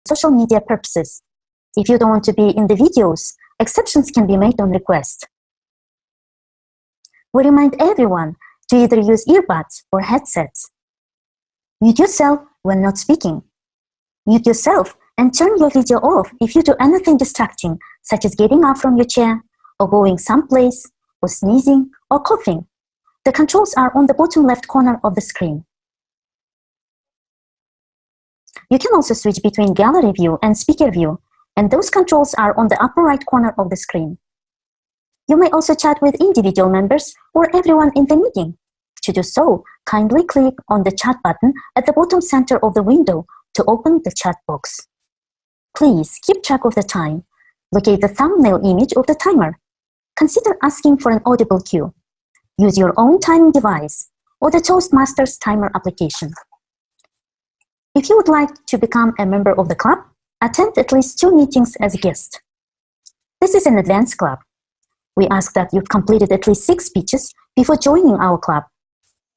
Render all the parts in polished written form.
social media purposes. If you don't want to be in the videos, exceptions can be made on request. We remind everyone to either use earbuds or headsets. Mute yourself when not speaking. Mute yourself and turn your video off if you do anything distracting, such as getting up from your chair, or going someplace, or sneezing, or coughing. The controls are on the bottom left corner of the screen. You can also switch between gallery view and speaker view, and those controls are on the upper right corner of the screen. You may also chat with individual members or everyone in the meeting. To do so, kindly click on the chat button at the bottom center of the window to open the chat box. Please keep track of the time. Locate the thumbnail image of the timer. Consider asking for an audible cue. Use your own timing device or the Toastmasters timer application. If you would like to become a member of the club, attend at least 2 meetings as a guest. This is an advanced club. We ask that you've completed at least 6 speeches before joining our club.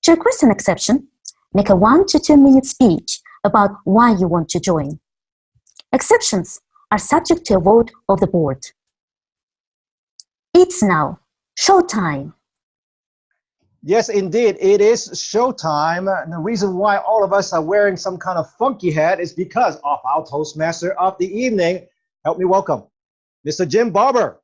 To request an exception, make a 1 to 2 minute speech about why you want to join. Exceptions are subject to a vote of the board. It's now showtime. Yes, indeed, it is showtime. And the reason why all of us are wearing some kind of funky hat is because of our Toastmaster of the evening. Help me welcome Mr. Jim Barber.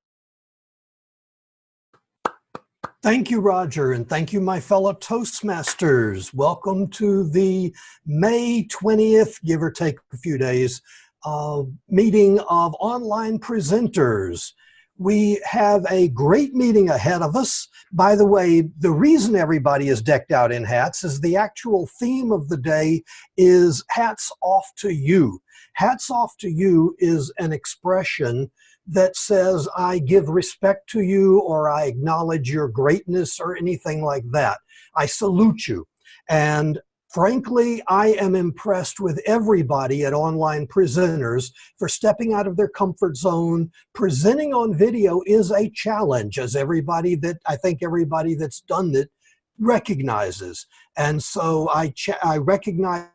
Thank you, Roger, and thank you, my fellow Toastmasters. Welcome to the May 20th, give or take a few days, meeting of online presenters. We have a great meeting ahead of us. By the way, the reason everybody is decked out in hats is the actual theme of the day is hats off to you. Hats off to you is an expression that says, I give respect to you, or I acknowledge your greatness, or anything like that. I salute you. And frankly, I am impressed with everybody at Online Presenters for stepping out of their comfort zone. Presenting on video is a challenge, as I think everybody that's done it recognizes. And so I recognize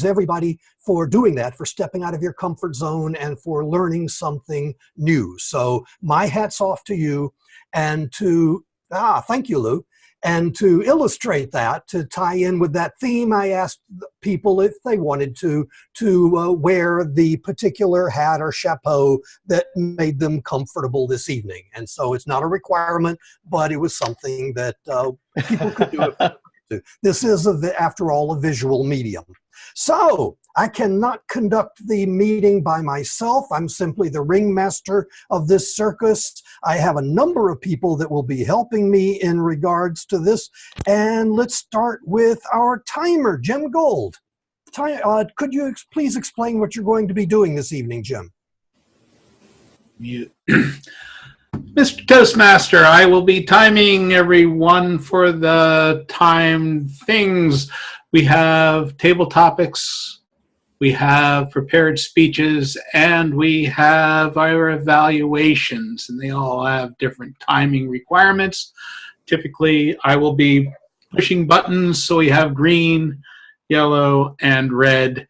everybody for doing that, for stepping out of your comfort zone and for learning something new. So my hat's off to you. And thank you, Lou. And to illustrate that, to tie in with that theme, I asked people if they wanted to wear the particular hat or chapeau that made them comfortable this evening. And so it's not a requirement, but it was something that people could do if they wanted to. This is, after all, a visual medium. So I cannot conduct the meeting by myself. I'm simply the ringmaster of this circus. I have a number of people that will be helping me in regards to this. And let's start with our timer, Jim Gold. Could you please explain what you're going to be doing this evening, Jim? Mr. Toastmaster, I will be timing everyone for the timed things. We have table topics, we have prepared speeches, and we have our evaluations, and they all have different timing requirements. Typically, I will be pushing buttons, so we have green, yellow, and red,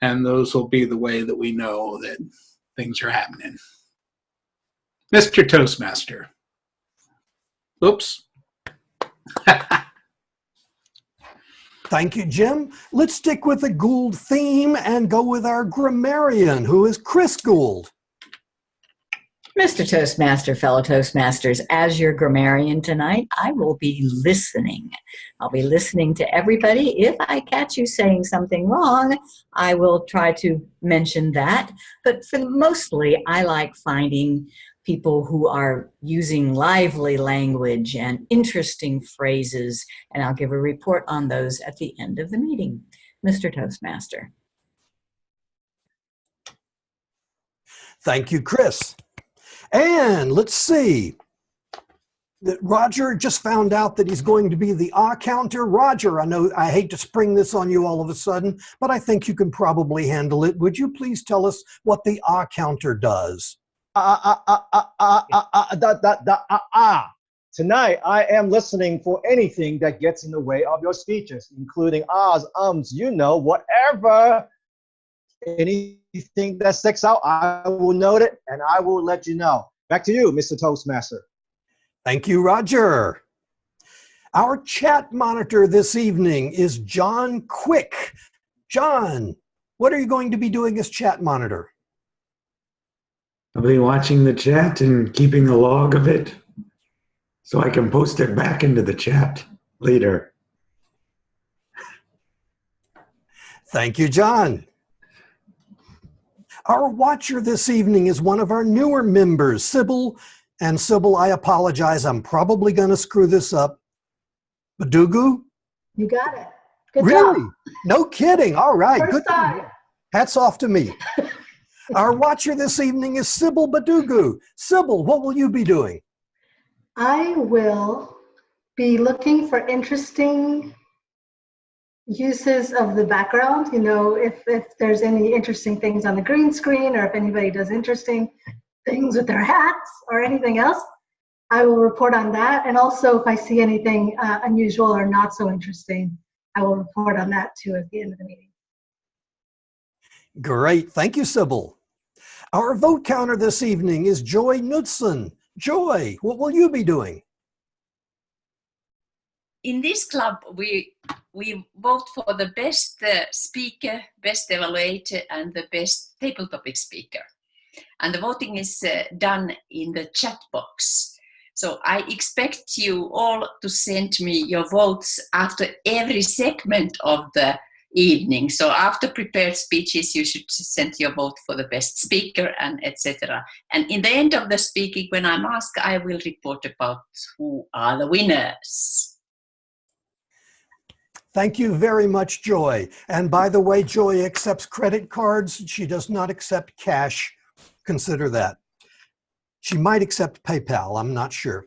and those will be the way that we know that things are happening. Mr. Toastmaster. Oops. Thank you, Jim. Let's stick with the Gould theme and go with our grammarian, who is Chris Gould. Mr. Toastmaster, fellow Toastmasters, as your grammarian tonight, I will be listening. I'll be listening to everybody. If I catch you saying something wrong, I will try to mention that. But mostly, I like finding people who are using lively language and interesting phrases, and I'll give a report on those at the end of the meeting. Mr. Toastmaster. Thank you, Chris. And let's see. Roger just found out that he's going to be the counter. Roger, I know I hate to spring this on you all of a sudden, but I think you can probably handle it. Would you please tell us what the counter does? Tonight, I am listening for anything that gets in the way of your speeches, including ahs, ums, whatever anything that sticks out, I will note it and I will let you know. Back to you, Mr. Toastmaster. Thank you, Roger. Our chat monitor this evening is John Quick. John, what are you going to be doing as chat monitor? I'll be watching the chat and keeping a log of it so I can post it back into the chat later. Thank you, John. Our watcher this evening is one of our newer members, Sybil. And Sybil, I apologize, I'm probably going to screw this up. Badugu? You got it. Good Really? job. No kidding. All right. First Good. time. Hats off to me. Our watcher this evening is Sybil Badugu. Sybil, what will you be doing? I will be looking for interesting uses of the background. You know, if there's any interesting things on the green screen, or if anybody does interesting things with their hats or anything else, I will report on that. And also if I see anything unusual or not so interesting, I will report on that too at the end of the meeting. Great. Thank you, Sybil. Our vote counter this evening is Joy Knudsen. Joy, what will you be doing? In this club, we vote for the best speaker, best evaluator, and the best table topic speaker. And the voting is done in the chat box. So I expect you all to send me your votes after every segment of the evening. So after prepared speeches, you should send your vote for the best speaker and etc. And in the end of the speaking, when I'm asked, I will report about who are the winners. Thank you very much, Joy. And by the way, Joy accepts credit cards. She does not accept cash. Consider that. She might accept PayPal, I'm not sure.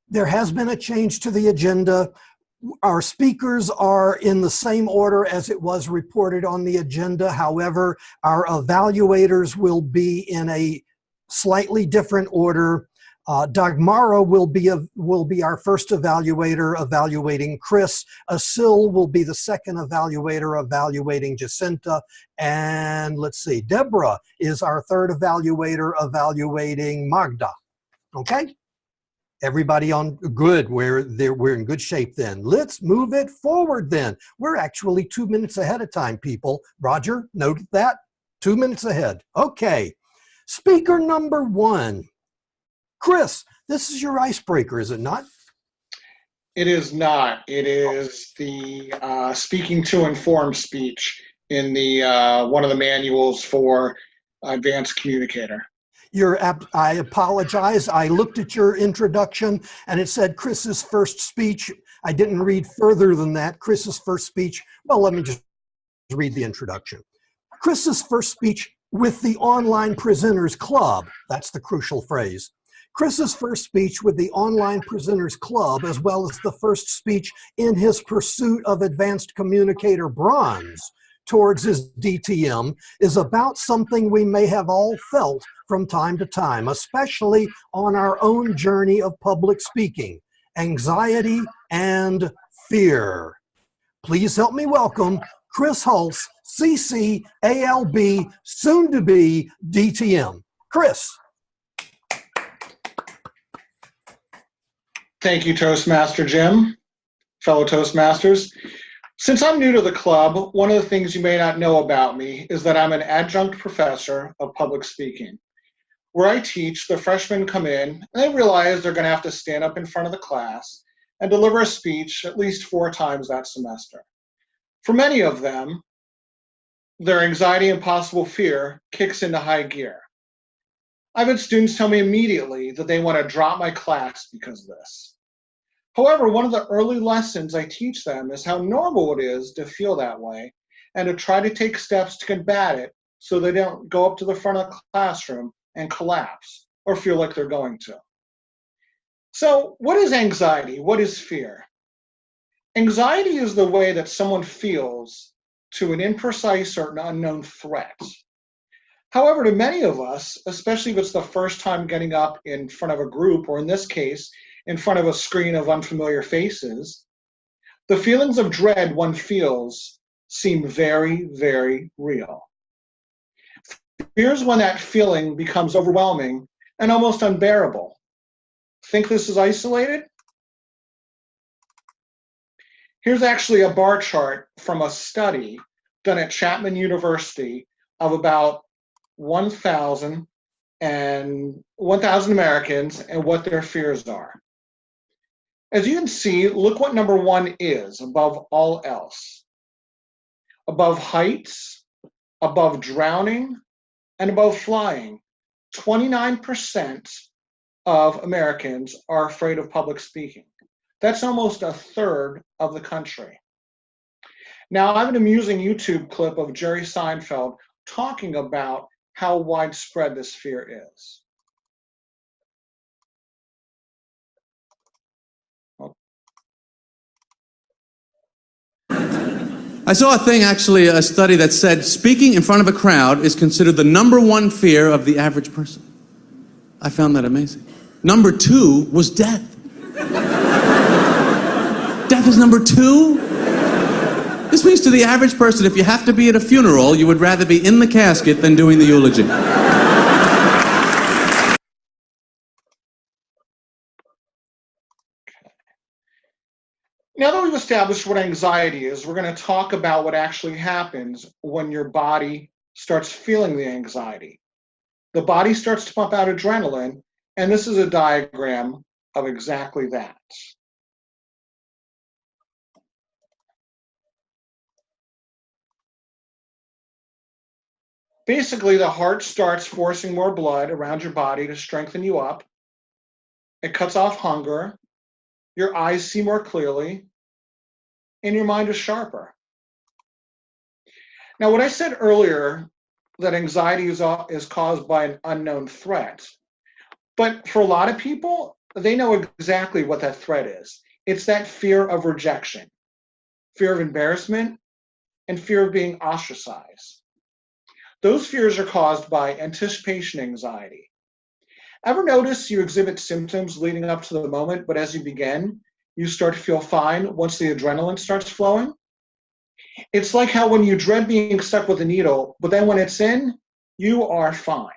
There has been a change to the agenda. Our speakers are in the same order as it was reported on the agenda. However, our evaluators will be in a slightly different order. Dagmara will be our first evaluator evaluating Chris. Asil will be the second evaluator evaluating Jacinta. And let's see, Deborah is our third evaluator evaluating Magda. Okay? Everybody on good, we're in good shape then. Let's move it forward then. We're actually 2 minutes ahead of time, people. Roger, note that, 2 minutes ahead. Okay, speaker number 1. Chris, this is your icebreaker, is it not? It is not. It is the speaking to informed speech in the one of the manuals for advanced communicator. I apologize. I looked at your introduction and it said Chris's first speech. I didn't read further than that. Chris's first speech. Well, let me just read the introduction. Chris's first speech with the Online Presenters Club. That's the crucial phrase. Chris's first speech with the Online Presenters Club, as well as the first speech in his pursuit of Advanced Communicator Bronze towards his DTM, is about something we may have all felt from time to time, especially on our own journey of public speaking: anxiety and fear. Please help me welcome Chris Hulse, CC, ALB, soon to be DTM. Chris. Thank you, Toastmaster Jim, fellow Toastmasters. Since I'm new to the club, one of the things you may not know about me is that I'm an adjunct professor of public speaking. Where I teach, the freshmen come in and they realize they're going to have to stand up in front of the class and deliver a speech at least 4 times that semester. For many of them, their anxiety and possible fear kicks into high gear. I've had students tell me immediately that they want to drop my class because of this. However, one of the early lessons I teach them is how normal it is to feel that way and to try to take steps to combat it so they don't go up to the front of the classroom and collapse or feel like they're going to. So, what is anxiety? What is fear? Anxiety is the way that someone feels to an imprecise or an unknown threat. However, to many of us, especially if it's the first time getting up in front of a group, or in this case, in front of a screen of unfamiliar faces, the feelings of dread one feels seem very, very real. Fear is when that feeling becomes overwhelming and almost unbearable. Think this is isolated? Here's actually a bar chart from a study done at Chapman University of about 1,000 Americans and what their fears are. As you can see, look what number 1 is above all else. Above heights, above drowning, and above flying, 29% of Americans are afraid of public speaking. That's almost a third of the country. Now, I have an amusing YouTube clip of Jerry Seinfeld talking about how widespread this fear is. I saw a thing, actually, a study that said speaking in front of a crowd is considered the #1 fear of the average person. I found that amazing. Number 2 was death. Death is number 2? This means to the average person, if you have to be at a funeral, you would rather be in the casket than doing the eulogy. Now that we've established what anxiety is, we're going to talk about what actually happens when your body starts feeling the anxiety. The body starts to pump out adrenaline, and this is a diagram of exactly that. Basically, the heart starts forcing more blood around your body to strengthen you up. It cuts off hunger. Your eyes see more clearly, and your mind is sharper. Now, what I said earlier, that anxiety is caused by an unknown threat, but for a lot of people, they know exactly what that threat is. It's that fear of rejection, fear of embarrassment, and fear of being ostracized. Those fears are caused by anticipation anxiety. Ever notice you exhibit symptoms leading up to the moment, but as you begin, you start to feel fine once the adrenaline starts flowing? It's like how when you dread being stuck with a needle, but then when it's in, you are fine.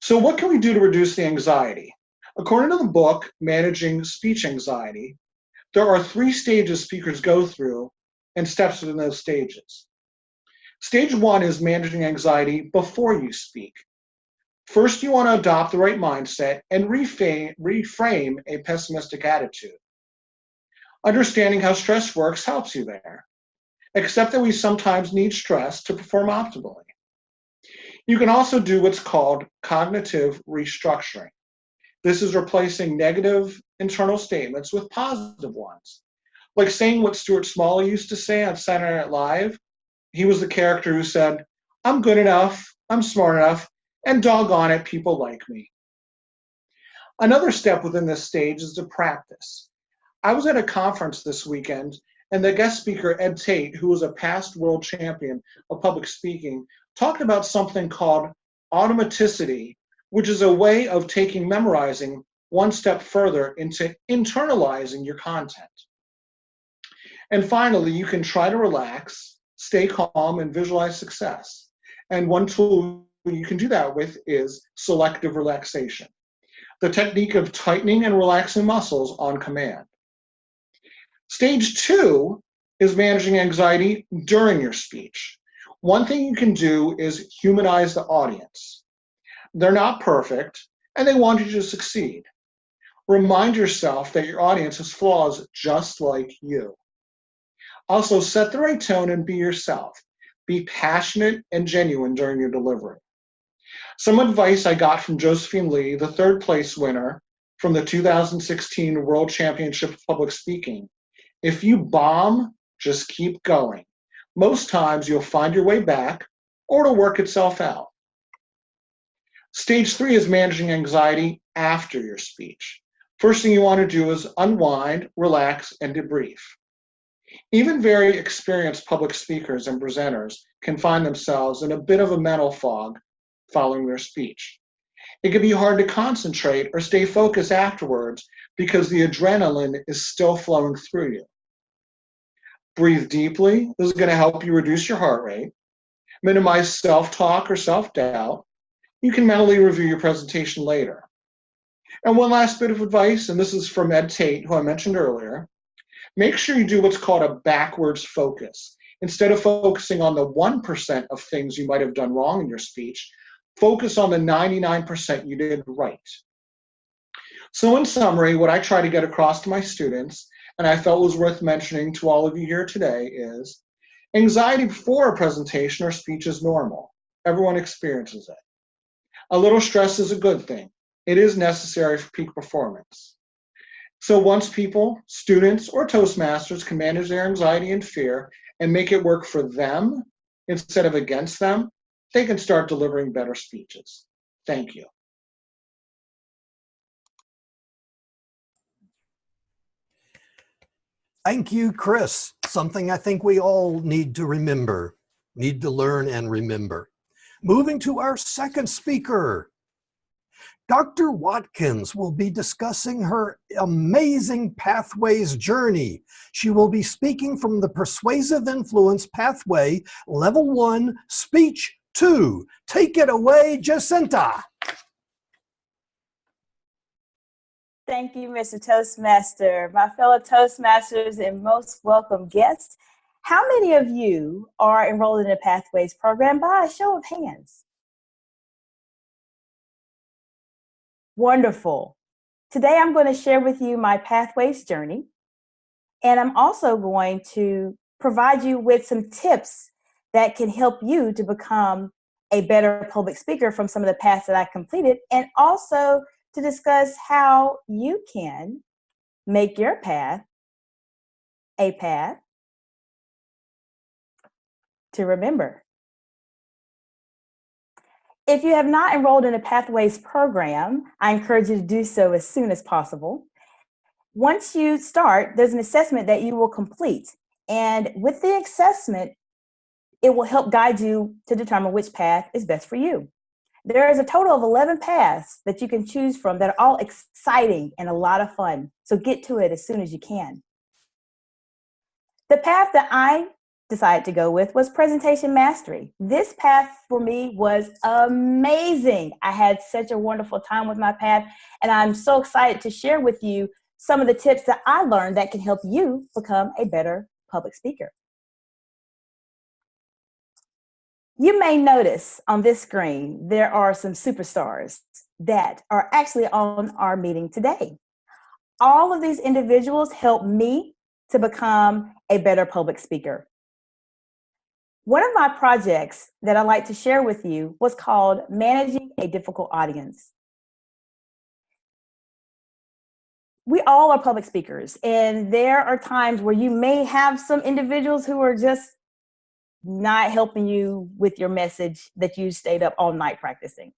So what can we do to reduce the anxiety? According to the book, Managing Speech Anxiety, there are 3 stages speakers go through and steps within those stages. Stage 1 is managing anxiety before you speak. First, you want to adopt the right mindset and reframe a pessimistic attitude. Understanding how stress works helps you there. Accept that we sometimes need stress to perform optimally. You can also do what's called cognitive restructuring. This is replacing negative internal statements with positive ones. Like saying what Stuart Smalley used to say on Saturday Night Live. He was the character who said, "I'm good enough, I'm smart enough, and doggone it, people like me." Another step within this stage is to practice. I was at a conference this weekend, and the guest speaker, Ed Tate, who was a past world champion of public speaking, talked about something called automaticity, which is a way of taking memorizing one step further into internalizing your content. And finally, you can try to relax, stay calm, and visualize success. And one tool you can do that with is selective relaxation, the technique of tightening and relaxing muscles on command. Stage 2 is managing anxiety during your speech. One thing you can do is humanize the audience. They're not perfect, and they want you to succeed. Remind yourself that your audience has flaws just like you. Also, set the right tone and be yourself. Be passionate and genuine during your delivery. Some advice I got from Josephine Lee, the 3rd place winner from the 2016 World Championship of Public Speaking. If you bomb, just keep going. Most times you'll find your way back, or it'll work itself out. Stage 3 is managing anxiety after your speech. First thing you want to do is unwind, relax, and debrief. Even very experienced public speakers and presenters can find themselves in a bit of a mental fog following their speech. It can be hard to concentrate or stay focused afterwards because the adrenaline is still flowing through you. Breathe deeply. This is going to help you reduce your heart rate. Minimize self-talk or self-doubt. You can mentally review your presentation later. And one last bit of advice, and this is from Ed Tate, who I mentioned earlier. Make sure you do what's called a backwards focus. Instead of focusing on the 1% of things you might have done wrong in your speech, focus on the 99% you did right. So in summary, what I try to get across to my students, and I felt was worth mentioning to all of you here today, is anxiety before a presentation or speech is normal. Everyone experiences it. A little stress is a good thing. It is necessary for peak performance. So once people, students, or Toastmasters can manage their anxiety and fear and make it work for them instead of against them, they can start delivering better speeches. Thank you. Thank you, Chris. Something I think we all need to remember, need to learn and remember. Moving to our second speaker. Dr. Watkins will be discussing her amazing pathways journey. She will be speaking from the Persuasive Influence Pathway, Level 1, Speech 2. Take it away, Jacinta. Thank you, Mr. Toastmaster. My fellow Toastmasters and most welcome guests, how many of you are enrolled in the Pathways program by a show of hands? Wonderful. Today I'm going to share with you my Pathways journey, and I'm also going to provide you with some tips that can help you to become a better public speaker from some of the paths that I completed, and also to discuss how you can make your path a path to remember. If you have not enrolled in a Pathways program, I encourage you to do so as soon as possible. Once you start, there's an assessment that you will complete. And with the assessment, it will help guide you to determine which path is best for you. There is a total of 11 paths that you can choose from that are all exciting and a lot of fun. So get to it as soon as you can. The path that I decided to go with was presentation mastery. This path for me was amazing. I had such a wonderful time with my path, and I'm so excited to share with you some of the tips that I learned that can help you become a better public speaker. You may notice on this screen, there are some superstars that are actually on our meeting today. All of these individuals helped me to become a better public speaker. One of my projects that I like to share with you was called Managing a Difficult Audience. We all are public speakers, and there are times where you may have some individuals who are just not helping you with your message that you stayed up all night practicing.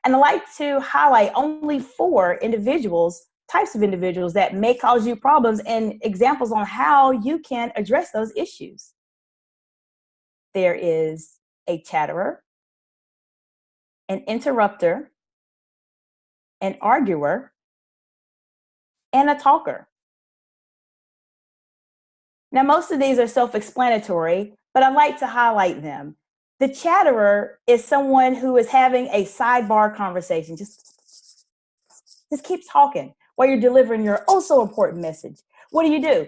And I like to highlight only 4 types of individuals that may cause you problems and examples on how you can address those issues. There is a chatterer, an interrupter, an arguer, and a talker. Now, most of these are self-explanatory, but I like to highlight them. The chatterer is someone who is having a sidebar conversation, just keeps talking while you're delivering your oh so important message. What do?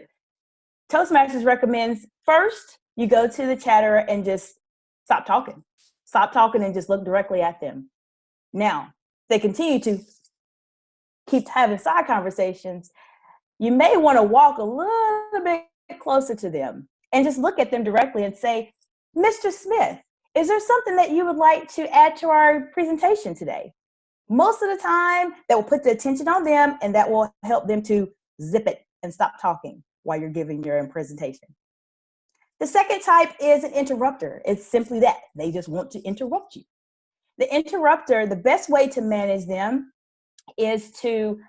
Toastmasters recommends first, you go to the chatterer and just stop talking. Stop talking and just look directly at them. Now, they continue to keep having side conversations. You may want to walk a little bit closer to them and just look at them directly and say, Mr. Smith, is there something that you would like to add to our presentation today? Most of the time, that will put the attention on them and that will help them to zip it and stop talking while you're giving your presentation. The second type is an interrupter. It's simply that. They just want to interrupt you. The interrupter, the best way to manage them is to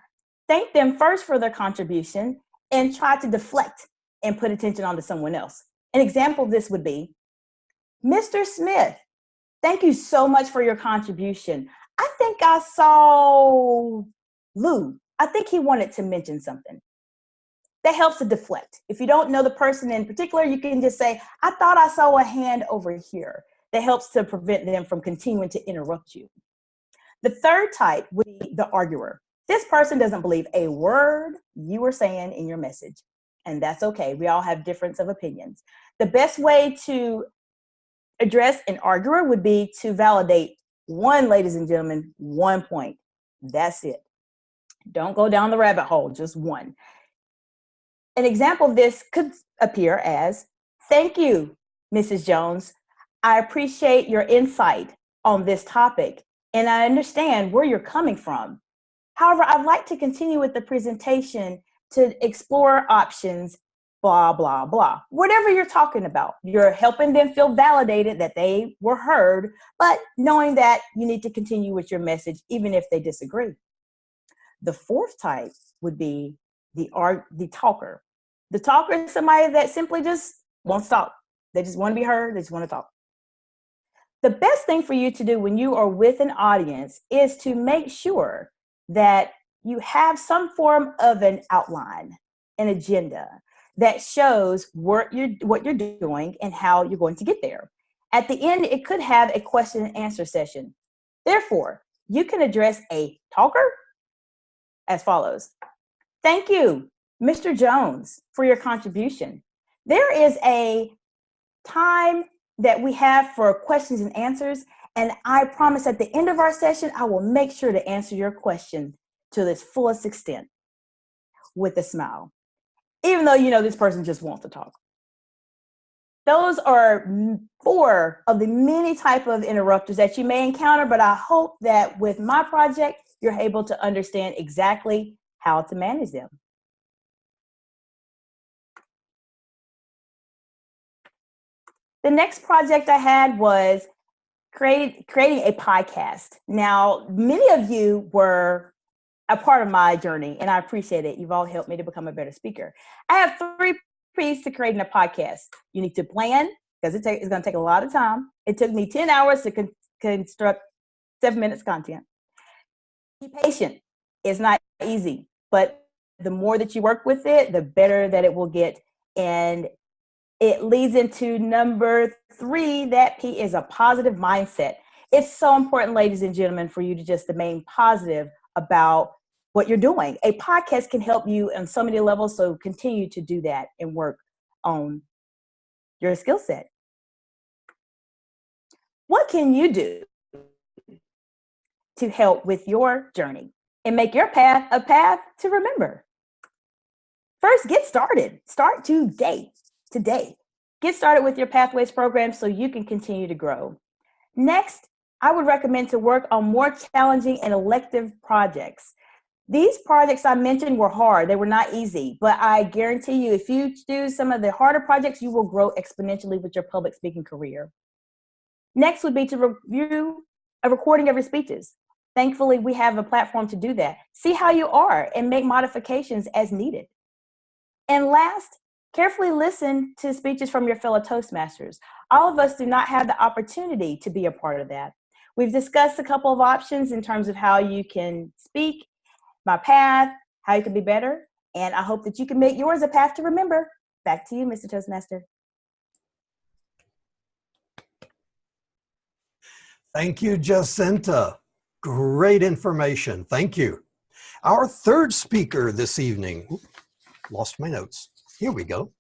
thank them first for their contribution and try to deflect and put attention onto someone else. An example of this would be, Mr. Smith, thank you so much for your contribution. I think I saw Lou. I think he wanted to mention something. That helps to deflect. If you don't know the person in particular, you can just say, I thought I saw a hand over here. that helps to prevent them from continuing to interrupt you. The third type would be the arguer. This person doesn't believe a word you are saying in your message, and that's okay. We all have difference of opinions. The best way to address an arguer would be to validate one, ladies and gentlemen, 1 point. That's it. Don't go down the rabbit hole, just one. An example of this could appear as, thank you, Mrs. Jones. I appreciate your insight on this topic, and I understand where you're coming from. However, I'd like to continue with the presentation to explore options, blah, blah, blah. Whatever you're talking about, you're helping them feel validated that they were heard, but knowing that you need to continue with your message, even if they disagree. The fourth type would be the talker. The talker is somebody that simply just wants to talk. They just want to be heard. They just want to talk. The best thing for you to do when you are with an audience is to make sure that you have some form of an outline, an agenda that shows what you're doing and how you're going to get there. At the end, it could have a question and answer session. Therefore, you can address a talker as follows. Thank you, Mr. Jones, for your contribution. There is a time that we have for questions and answers, and I promise at the end of our session, I will make sure to answer your question to its fullest extent with a smile, even though you know this person just wants to talk. Those are 4 of the many type of interrupters that you may encounter, but I hope that with my project, you're able to understand exactly how to manage them. The next project I had was creating a podcast. Now, many of you were a part of my journey, and I appreciate it. You've all helped me to become a better speaker. I have 3 keys to creating a podcast. You need to plan, because it's going to take a lot of time. It took me 10 hours to construct 7 minutes content. Be patient. It's not easy, but the more that you work with it, the better that it will get. And it leads into number 3, that P is a positive mindset. It's so important, ladies and gentlemen, for you to just remain positive about what you're doing. A podcast can help you on so many levels, so continue to do that and work on your skill set. What can you do to help with your journey and make your path a path to remember? First, get started. Start today. Get started with your Pathways program so you can continue to grow. Next, I would recommend to work on more challenging and elective projects. These projects I mentioned were hard. They were not easy, but I guarantee you, if you do some of the harder projects, you will grow exponentially with your public speaking career. Next would be to review a recording of your speeches. Thankfully, we have a platform to do that. See how you are and make modifications as needed. And last, carefully listen to speeches from your fellow Toastmasters. All of us do not have the opportunity to be a part of that. We've discussed a couple of options in terms of how you can speak, my path, how you can be better, and I hope that you can make yours a path to remember. Back to you, Mr. Toastmaster. Thank you, Jacinta. Great information. Thank you. Our third speaker this evening, lost my notes. Here we go.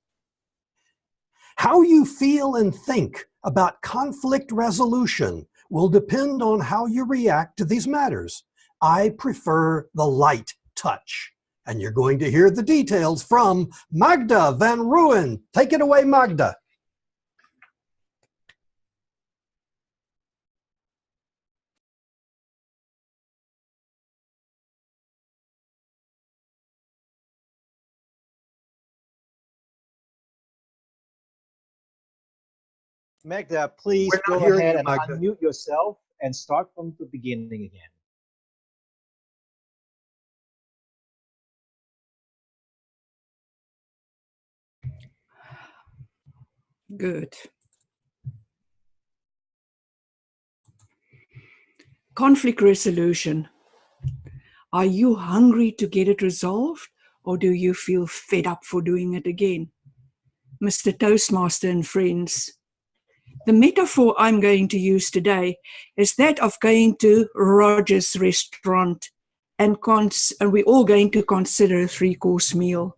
How you feel and think about conflict resolution will depend on how you react to these matters. I prefer the light touch. And you're going to hear the details from Magda Van Ruin. Take it away, Magda. Magda, please We're not go hearing ahead you, and Magda. unmute yourself and start from the beginning again. Good. Conflict resolution. Are you hungry to get it resolved, or do you feel fed up for doing it again? Mr. Toastmaster and friends, The metaphor I'm going to use today is that of going to Roger's restaurant, and we're all going to consider a 3-course meal.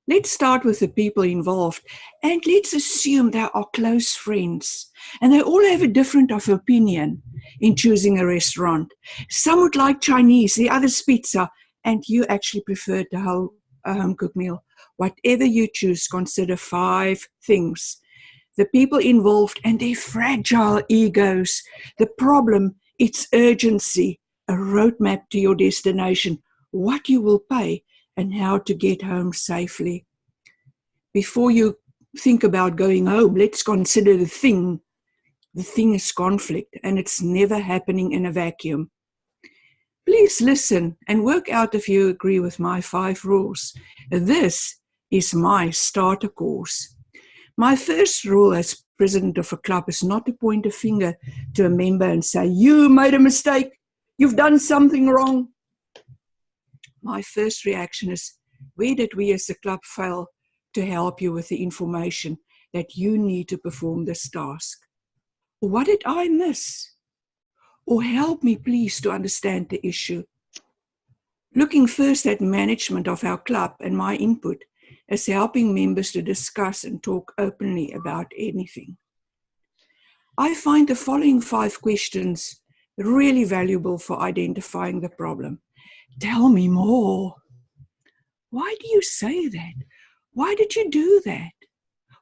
Let's start with the people involved, and let's assume they are close friends, and they all have a different opinion in choosing a restaurant. Some would like Chinese, the others pizza, and you actually prefer the home-cooked meal. Whatever you choose, consider 5 things. The people involved and their fragile egos, the problem, its urgency, a roadmap to your destination, what you will pay, and how to get home safely. Before you think about going home, let's consider the thing. The thing is conflict, and it's never happening in a vacuum. Please listen and work out if you agree with my 5 rules. This is my starter course. My first rule as president of a club is not to point a finger to a member and say, "You made a mistake. You've done something wrong." My first reaction is, where did we as a club fail to help you with the information that you need to perform this task? Or what did I miss? Or help me please to understand the issue. Looking first at management of our club and my input is helping members to discuss and talk openly about anything. I find the following 5 questions really valuable for identifying the problem. Tell me more. Why do you say that? Why did you do that?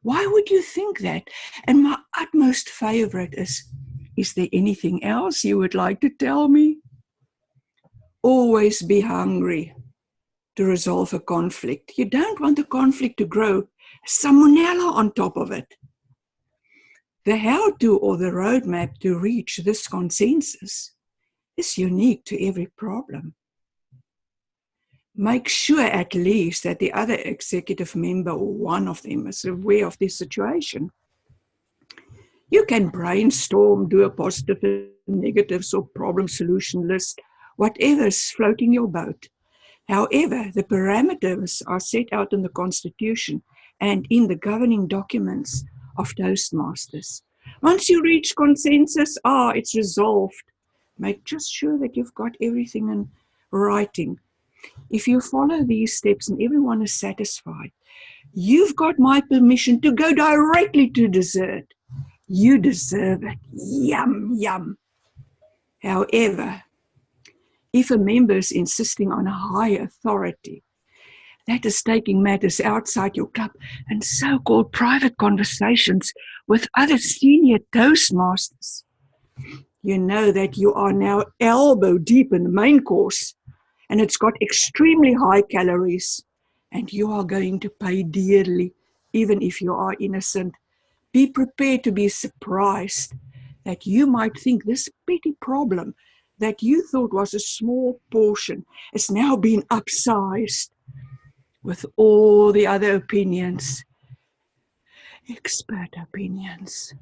Why would you think that? And my utmost favorite is there anything else you would like to tell me? Always be hungry to resolve a conflict. You don't want the conflict to grow salmonella on top of it. The how-to or the roadmap to reach this consensus is unique to every problem. Make sure at least that the other executive member or one of them is aware of this situation. You can brainstorm, do a positive and negatives or problem solution list, whatever is floating your boat. However, the parameters are set out in the Constitution and in the governing documents of Toastmasters. Once you reach consensus, it's resolved. Make just sure that you've got everything in writing. If you follow these steps and everyone is satisfied, you've got my permission to go directly to dessert. You deserve it. Yum, yum. However, if a member is insisting on a high authority, that is taking matters outside your club and so-called private conversations with other senior Toastmasters, you know that you are now elbow deep in the main course, and it's got extremely high calories, and you are going to pay dearly, even if you are innocent. Be prepared to be surprised that you might think this petty problem that you thought was a small portion is now being upsized with all the other opinions, expert opinions,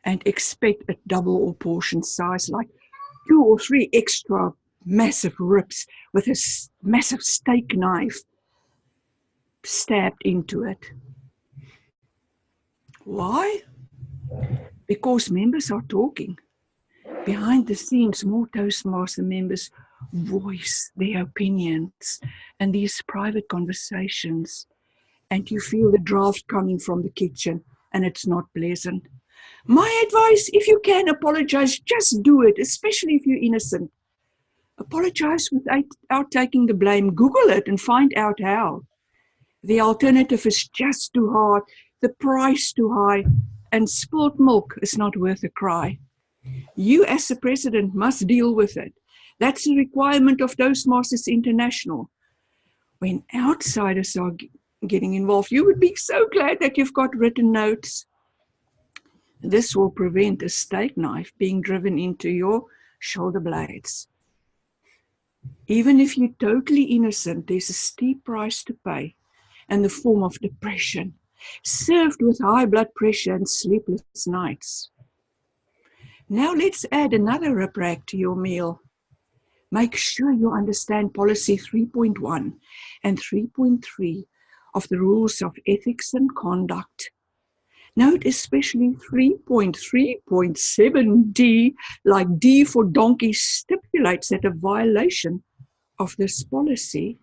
and expect a double or portion size, like 2 or 3 extra massive ribs with a massive steak knife stabbed into it. Why? Because members are talking. Behind the scenes, more Toastmaster members voice their opinions and these private conversations, and you feel the draft coming from the kitchen, and it's not pleasant. My advice, if you can apologize, just do it, especially if you're innocent. Apologize without taking the blame. Google it and find out how. The alternative is just too hard, the price too high, and spilt milk is not worth a cry. You as the president must deal with it. That's a requirement of Toastmasters International. When outsiders are getting involved, you would be so glad that you've got written notes. This will prevent a steak knife being driven into your shoulder blades. Even if you're totally innocent, there's a steep price to pay in the form of depression, served with high blood pressure and sleepless nights. Now let's add another rip-rack to your meal. Make sure you understand policy 3.1 and 3.3 of the rules of ethics and conduct. Note especially 3.3.7d, like D for donkey, stipulates that a violation of this policy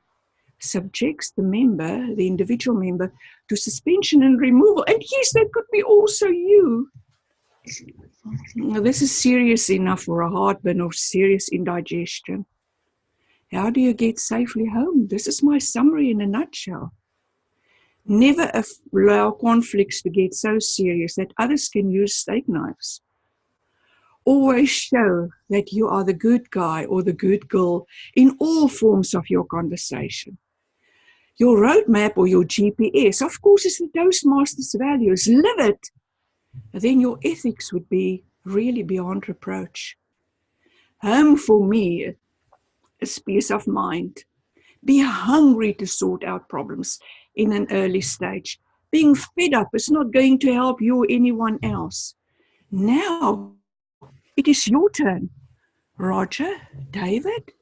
subjects the individual member, to suspension and removal. And yes, that could be also you. Now, this is serious enough for a heartburn or serious indigestion. How do you get safely home? This is my summary in a nutshell. Never allow conflicts to get so serious that others can use steak knives. Always show that you are the good guy or the good girl in all forms of your conversation. Your roadmap or your GPS, of course, is the Toastmasters values. Live it. Then your ethics would be really beyond reproach. Home for me is peace of mind. Be hungry to sort out problems in an early stage. Being fed up is not going to help you or anyone else. Now, it is your turn. Roger, David,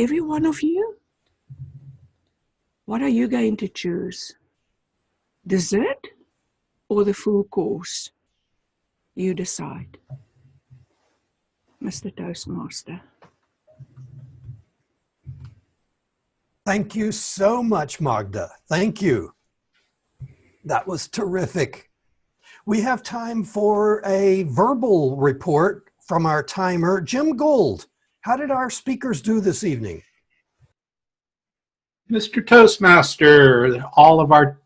every one of you. What are you going to choose? Dessert or the full course? You decide. Mr. Toastmaster. Thank you so much, Magda. Thank you. That was terrific. We have time for a verbal report from our timer, Jim Gold. How did our speakers do this evening? Mr. Toastmaster, all of our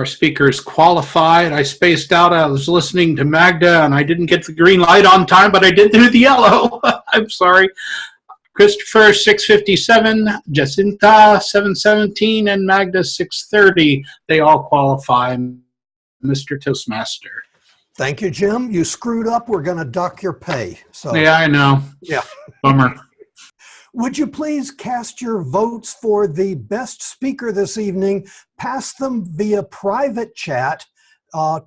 speakers qualified. I spaced out. I was listening to Magda, and I didn't get the green light on time, but I did do the yellow. I'm sorry. Christopher, 657, Jacinta, 717, and Magda, 630. They all qualify, Mr. Toastmaster. Thank you, Jim. You screwed up. We're going to dock your pay. So yeah, I know. Yeah. Bummer. Would you please cast your votes for the best speaker this evening? Pass them via private chat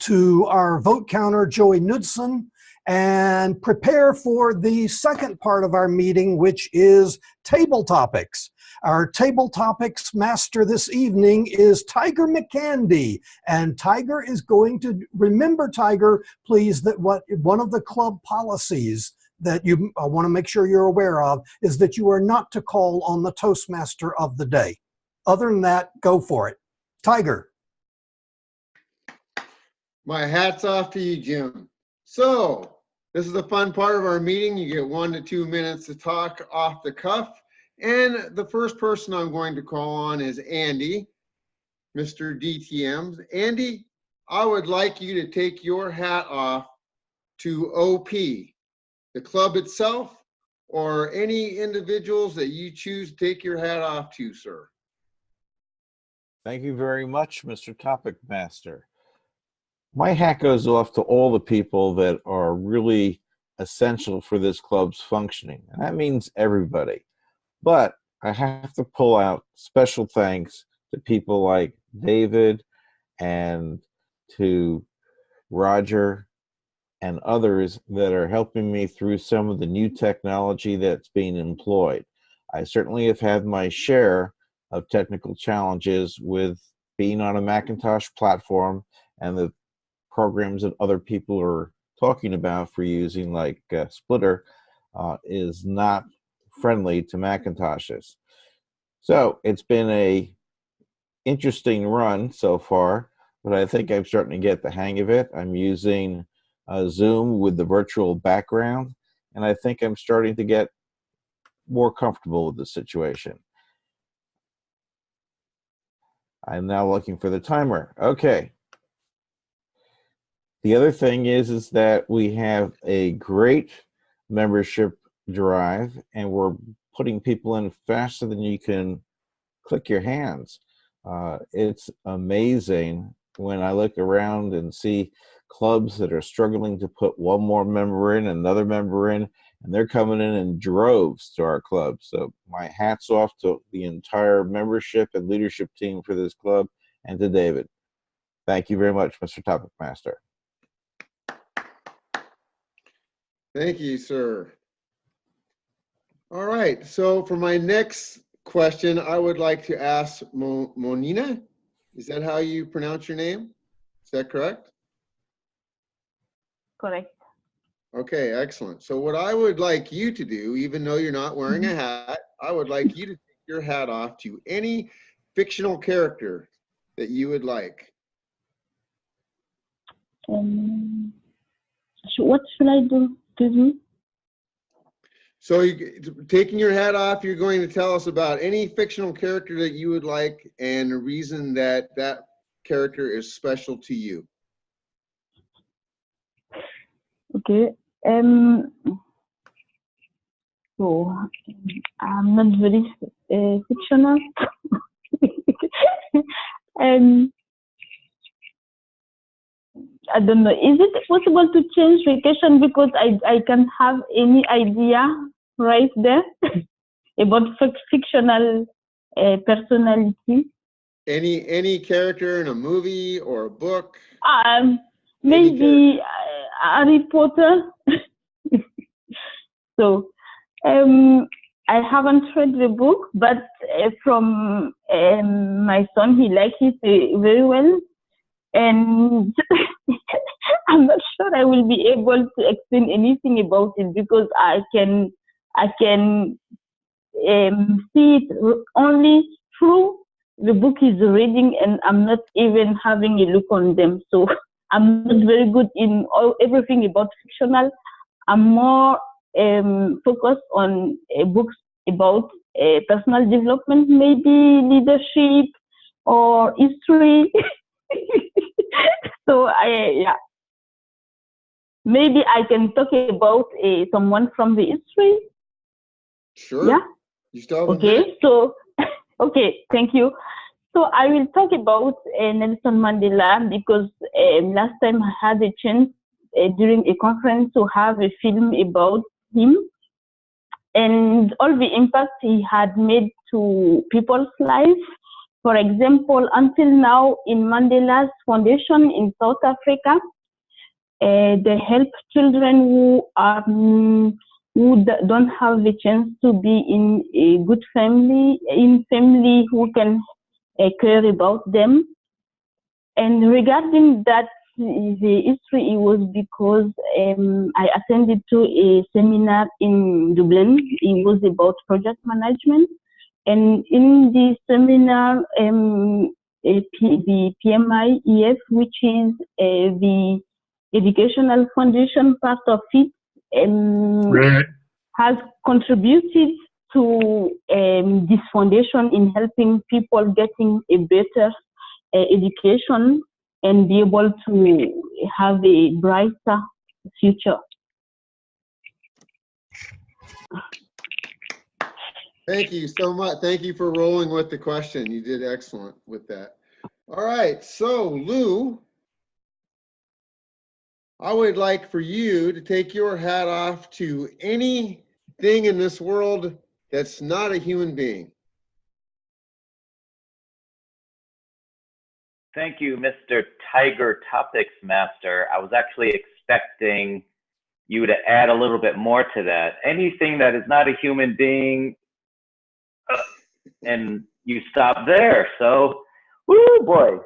to our vote counter, Joey Knudsen, and prepare for the second part of our meeting, which is table topics. Our table topics master this evening is Tiger McCandy, and Tiger is going to, remember Tiger, please, that one of the club policies that you want to make sure you're aware of is that you are not to call on the Toastmaster of the day. Other than that, go for it. Tiger. My hat's off to you, Jim. So, this is the fun part of our meeting. You get 1 to 2 minutes to talk off the cuff. And the first person I'm going to call on is Andy, Mr. DTM. Andy, I would like you to take your hat off to OP, the club itself, or any individuals that you choose to take your hat off to, sir. Thank you very much, Mr. Topic Master. My hat goes off to all the people that are really essential for this club's functioning, and that means everybody. But I have to pull out special thanks to people like David and to Roger and others that are helping me through some of the new technology that's being employed. I certainly have had my share of technical challenges with being on a Macintosh platform and the programs that other people are talking about for using, like Splitter, is not friendly to Macintoshes. So it's been a interesting run so far, but I think I'm starting to get the hang of it. I'm using Zoom with the virtual background, and I think I'm starting to get more comfortable with the situation. I'm now looking for the timer. Okay. The other thing is that we have a great membership drive, and we're putting people in faster than you can click your hands. It's amazing when I look around and see clubs that are struggling to put one more member in, another member in, and they're coming in droves to our club. So my hat's off to the entire membership and leadership team for this club, and to David. Thank you very much, Mr. Topic Master. Thank you, sir. All right, so for my next question, I would like to ask Monina. Is that how you pronounce your name? Is that correct? Correct. Okay, excellent. So what I would like you to do, even though you're not wearing a hat, I would like you to take your hat off to any fictional character that you would like. What should I do? Excuse me? So taking your hat off, you're going to tell us about any fictional character that you would like and the reason that that character is special to you. Okay. So I'm not very fictional. I don't know. Is it possible to change vacation because I can have any idea right there about fictional personality? Any character in a movie or a book? Maybe Harry Potter. So I haven't read the book, but from my son, he likes it very well. And I'm not sure I will be able to explain anything about it because I can see it only through the book he's reading, and I'm not even having a look on them. So I'm not very good in everything about fictional. I'm more focused on books about personal development, maybe leadership or history. So maybe I can talk about someone from the history. Sure. Yeah. You still have okay. So okay, thank you. So I will talk about Nelson Mandela because last time I had a chance during a conference to have a film about him and all the impact he had made to people's lives. For example, until now in Mandela's Foundation in South Africa, they help children who don't have the chance to be in a good family, who can care about them. And regarding that, the history, it was because I attended to a seminar in Dublin. It was about project management. And in the seminar, the PMIEF, which is the educational foundation part of it, has contributed to this foundation in helping people getting a better education and be able to have a brighter future. Thank you so much. Thank you for rolling with the question. You did excellent with that. All right, so Lou, I would like for you to take your hat off to anything in this world that's not a human being. Thank you, Mr. Tiger Topics Master. I was actually expecting you to add a little bit more to that. Anything that is not a human being, and you stop there. So, woo boy,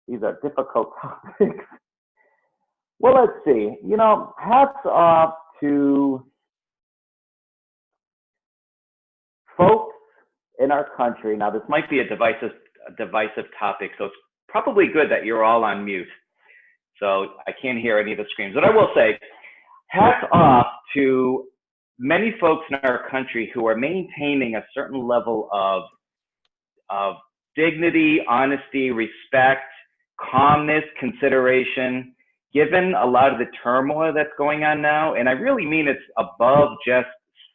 these are difficult topics. Well, let's see. You know, hats off to folks in our country. Now, this might be a divisive topic, so it's probably good that you're all on mute. So I can't hear any of the screams. But I will say, hats off to many folks in our country who are maintaining a certain level of dignity, honesty, respect, calmness, consideration, given a lot of the turmoil that's going on now. And I really mean it's above just,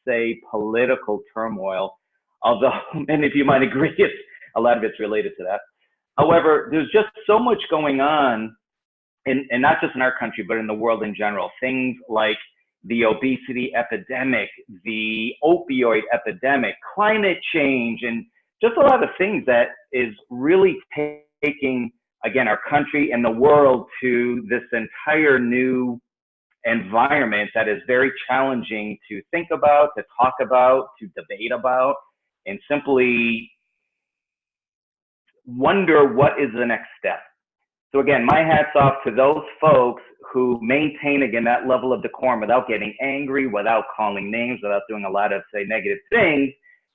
say, political turmoil, although many of you might agree a lot of it's related to that. However, there's just so much going on, and not just in our country, but in the world in general. Things like the obesity epidemic, the opioid epidemic, climate change, and just a lot of things that is really taking, again, our country and the world to this entire new environment that is very challenging to think about, to talk about, to debate about, and simply wonder what is the next step. So again, my hat's off to those folks who maintain, again, that level of decorum without getting angry, without calling names, without doing a lot of, say, negative things,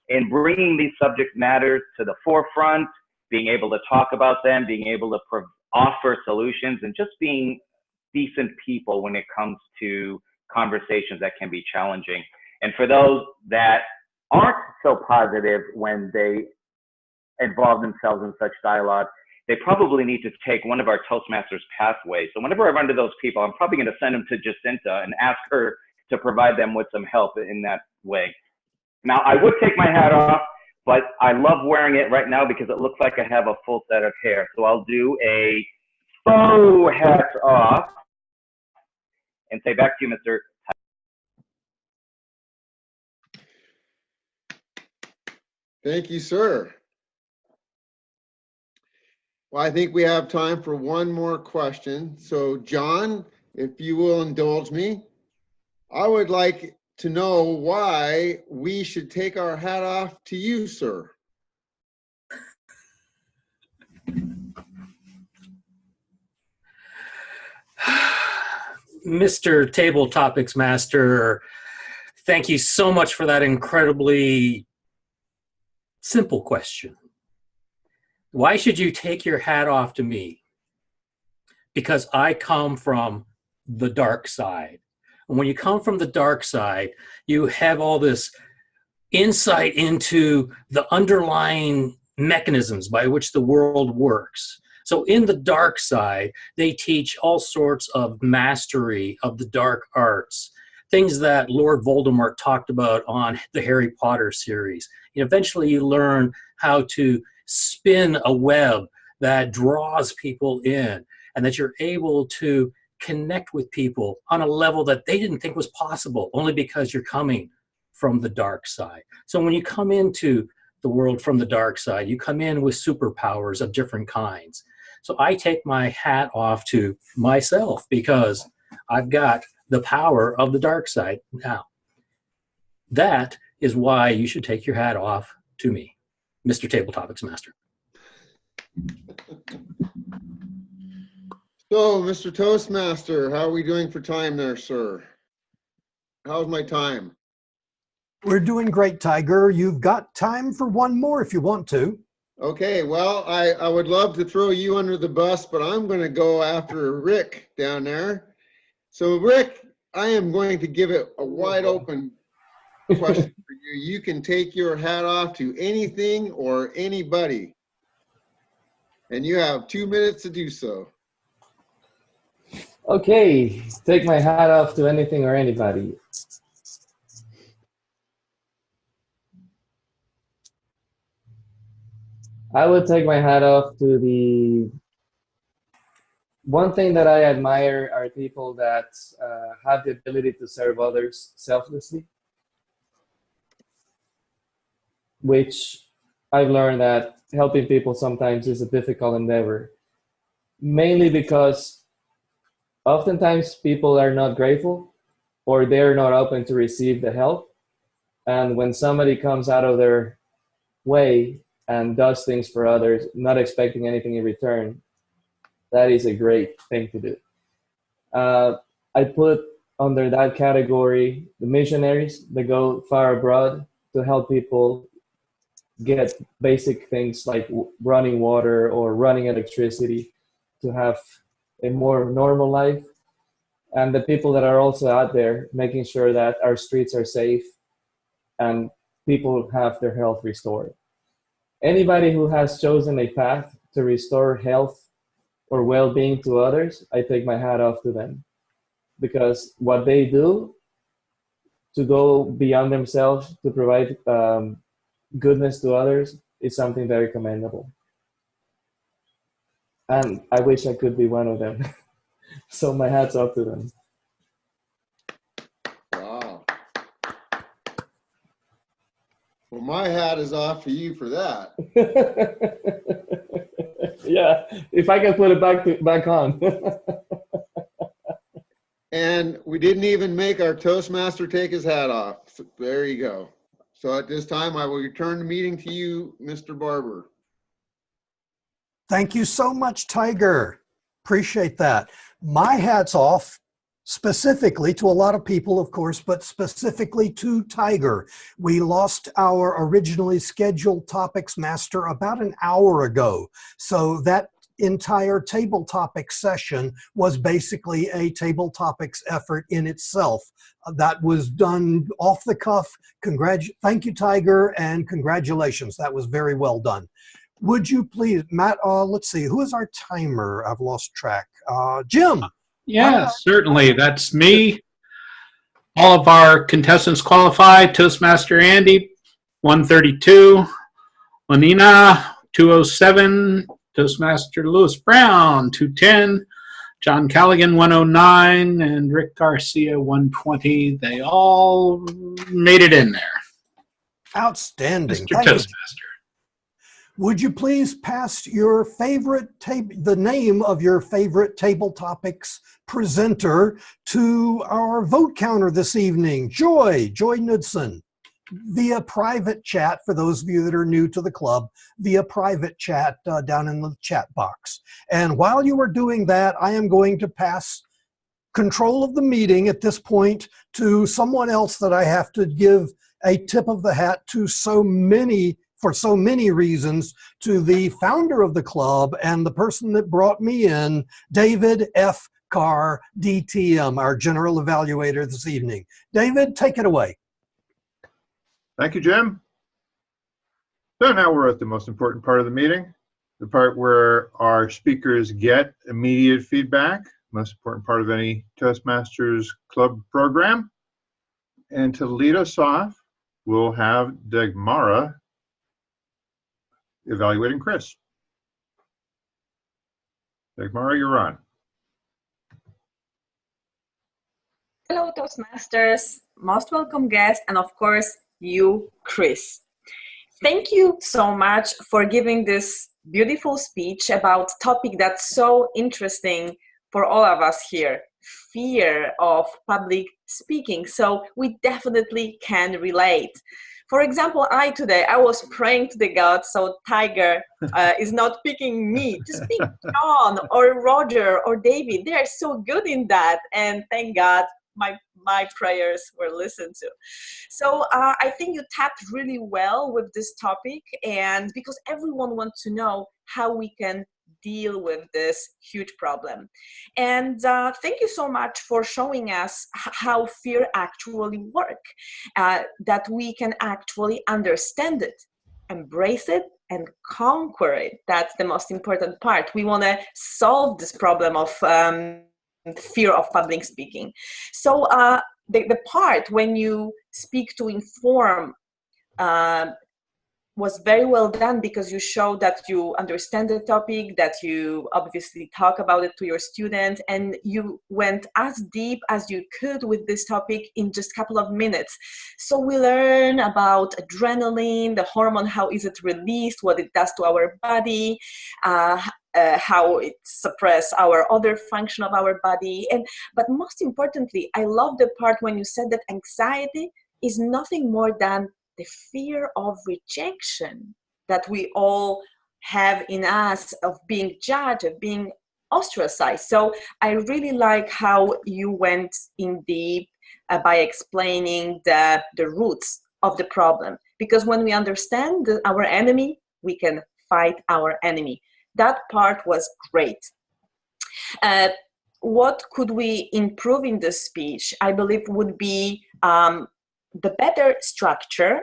and bringing these subject matters to the forefront, being able to talk about them, being able to offer solutions, and just being decent people when it comes to conversations that can be challenging. And for those that aren't so positive when they involve themselves in such dialogue, they probably need to take one of our Toastmasters pathways. So whenever I run to those people, I'm probably going to send them to Jacinta and ask her to provide them with some help in that way. Now, I would take my hat off, but I love wearing it right now because it looks like I have a full set of hair. So I'll do a faux hat off and say back to you, Mr. Thank you, sir. Well, I think we have time for one more question. So, John, if you will indulge me, I would like to know why we should take our hat off to you, sir. Mr. Table Topics Master, thank you so much for that incredibly simple question. Why should you take your hat off to me? Because I come from the dark side. And when you come from the dark side, you have all this insight into the underlying mechanisms by which the world works. So in the dark side, they teach all sorts of mastery of the dark arts, things that Lord Voldemort talked about on the Harry Potter series. And eventually you learn how to spin a web that draws people in, and that you're able to connect with people on a level that they didn't think was possible, only because you're coming from the dark side. So when you come into the world from the dark side, you come in with superpowers of different kinds. So I take my hat off to myself because I've got the power of the dark side now. That is why you should take your hat off to me, Mr. Table Topics Master. So, Mr. Toastmaster, how are we doing for time there, sir? How's my time? We're doing great, Tiger. You've got time for one more if you want to. Okay, well, I would love to throw you under the bus, but I'm going to go after Rick down there. So, Rick, I am going to give it a wide open question for you. You can take your hat off to anything or anybody, and you have 2 minutes to do so. Okay, take my hat off to anything or anybody. I would take my hat off to the one thing that I admire are people that have the ability to serve others selflessly, which I've learned that helping people sometimes is a difficult endeavor, mainly because oftentimes people are not grateful or they're not open to receive the help. And when somebody comes out of their way and does things for others, not expecting anything in return, that is a great thing to do. I put under that category the missionaries that go far abroad to help people get basic things like running water or running electricity to have a more normal life. And the people that are also out there making sure that our streets are safe and people have their health restored. Anybody who has chosen a path to restore health or well-being to others, I take my hat off to them, because what they do to go beyond themselves to provide goodness to others is something very commendable. And I wish I could be one of them. So my hat's off to them. Wow. Well, my hat is off to you for that. Yeah, if I can put it back on. And we didn't even make our Toastmaster take his hat off. So there you go. So at this time, I will return the meeting to you, Mr. Barber. Thank you so much, Tiger. Appreciate that. My hat's off specifically to a lot of people, of course, but specifically to Tiger. We lost our originally scheduled topics master about an hour ago. So that entire table topics session was basically a table topics effort in itself. That was done off the cuff. Thank you, Tiger, and congratulations. That was very well done. Would you please, Matt, let's see, who is our timer? I've lost track. Jim. Yeah, certainly. That's me. All of our contestants qualified. Toastmaster Andy, 132. Lanina, 207. Toastmaster Lewis Brown, 210. John Callaghan, 109. And Rick Garcia, 120. They all made it in there. Outstanding. Mr. Toastmaster. Would you please pass your favorite the name of your favorite table topics presenter to our vote counter this evening, Joy Knudsen, via private chat, for those of you that are new to the club, via private chat down in the chat box. And while you are doing that, I am going to pass control of the meeting at this point to someone else that I have to give a tip of the hat to for so many reasons, to the founder of the club and the person that brought me in, David F. Carr, DTM, our general evaluator this evening. David, take it away. Thank you, Jim. So now we're at the most important part of the meeting, the part where our speakers get immediate feedback, most important part of any Toastmasters Club program. And to lead us off, we'll have Dagmara evaluating Chris. Dagmara, you're on. Hello, Toastmasters, most welcome guest, and of course, you, Chris. Thank you so much for giving this beautiful speech about a topic that's so interesting for all of us here, fear of public speaking. So we definitely can relate. For example, today I was praying to the God so Tiger is not picking me. Just pick John or Roger or David. They are so good in that. And thank God my prayers were listened to. So I think you tapped really well with this topic, and because everyone wants to know how we can deal with this huge problem. And thank you so much for showing us how fear actually works, that we can actually understand it, embrace it, and conquer it. That's the most important part. We want to solve this problem of fear of public speaking. So the part when you speak to inform was very well done, because you showed that you understand the topic, that you obviously talk about it to your student, and you went as deep as you could with this topic in just a couple of minutes. So we learn about adrenaline, the hormone, how is it released, what it does to our body, how it suppresses our other function of our body. But most importantly, I love the part when you said that anxiety is nothing more than the fear of rejection that we all have in us, of being judged, of being ostracized. So I really like how you went in deep by explaining the roots of the problem. Because when we understand our enemy, we can fight our enemy. That part was great. What could we improve in this speech? I believe would be the better structure,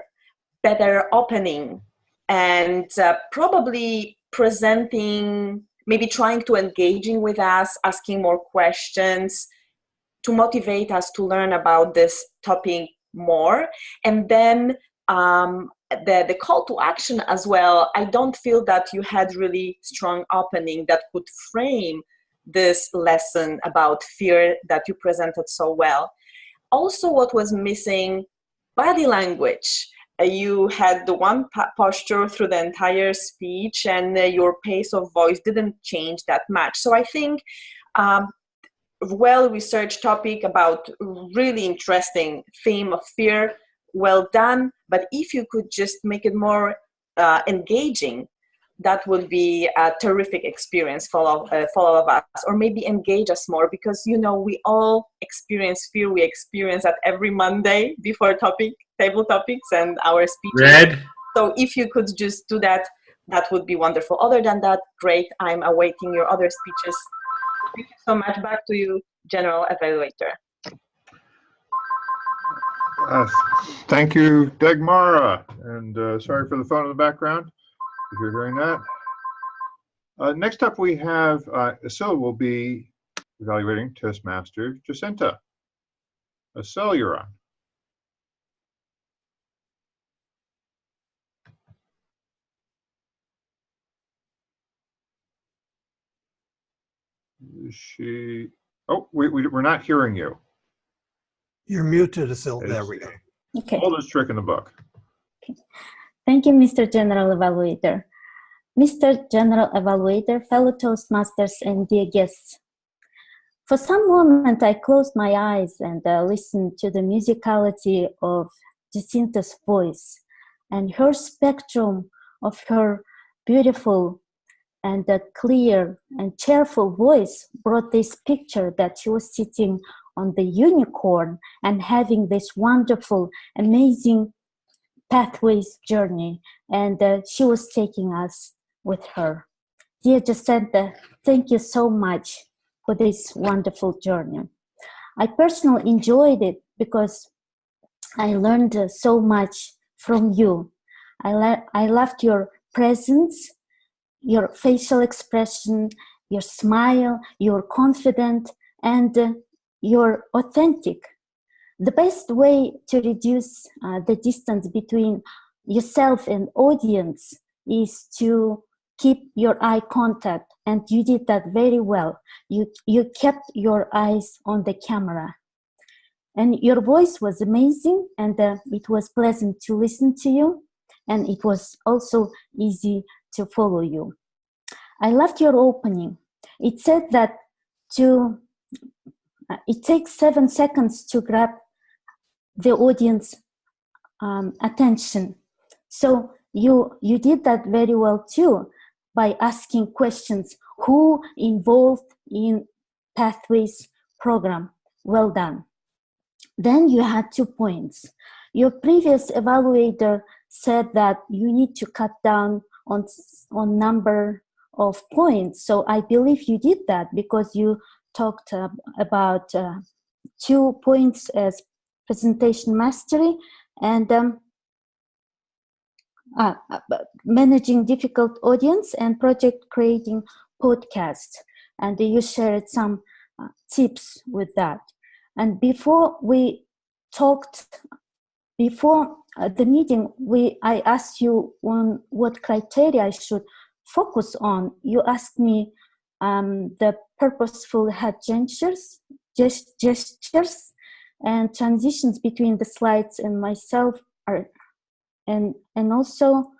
better opening, and probably presenting, maybe trying to engaging with us, asking more questions to motivate us to learn about this topic more. And then the call to action as well. I don't feel that you had really strong opening that could frame this lesson about fear that you presented so well. Also, what was missing, body language. You had the one posture through the entire speech, and your pace of voice didn't change that much. So I think well-researched topic about really interesting theme of fear, well done. But if you could just make it more engaging, that would be a terrific experience for all of us, or maybe engage us more, because we all experience fear. We experience that every Monday before table topics and our speeches. Red. So if you could just do that, that would be wonderful. Other than that, great. I'm awaiting your other speeches. Thank you so much. Back to you, General Evaluator. Thank you, Dagmara, and sorry for the phone in the background, if you're hearing that. Next up, we have Asil will be evaluating Toastmaster Jacinta. Asil, you're on. Is she? Oh, we're not hearing you. You're muted, Asil. There we go. Okay. Oldest trick in the book. Thank you, Mr. General Evaluator. Mr. General Evaluator, fellow Toastmasters, and dear guests. For some moment, I closed my eyes and listened to the musicality of Jacinta's voice, and her spectrum of her beautiful and clear and cheerful voice brought this picture that she was sitting on the unicorn and having this wonderful, amazing pathways journey, and she was taking us with her. Dear Jacinta, thank you so much for this wonderful journey. I personally enjoyed it because I learned so much from you. I loved your presence, your facial expression, your smile, your confident, and you're authentic. The best way to reduce the distance between yourself and audience is to keep your eye contact, and you did that very well. You kept your eyes on the camera. And your voice was amazing, and it was pleasant to listen to you, and it was also easy to follow you. I loved your opening. It said that it takes 7 seconds to grab the audience attention. So you did that very well too, by asking questions. Who involved in Pathways program? Well done. Then you had 2 points. Your previous evaluator said that you need to cut down on number of points. So I believe you did that, because you talked about 2 points as presentation mastery and managing difficult audience and project creating podcast. And you shared some tips with that. And before we talked, before the meeting, I asked you on what criteria I should focus on. You asked me the purposeful head gestures, and transitions between the slides and myself, and also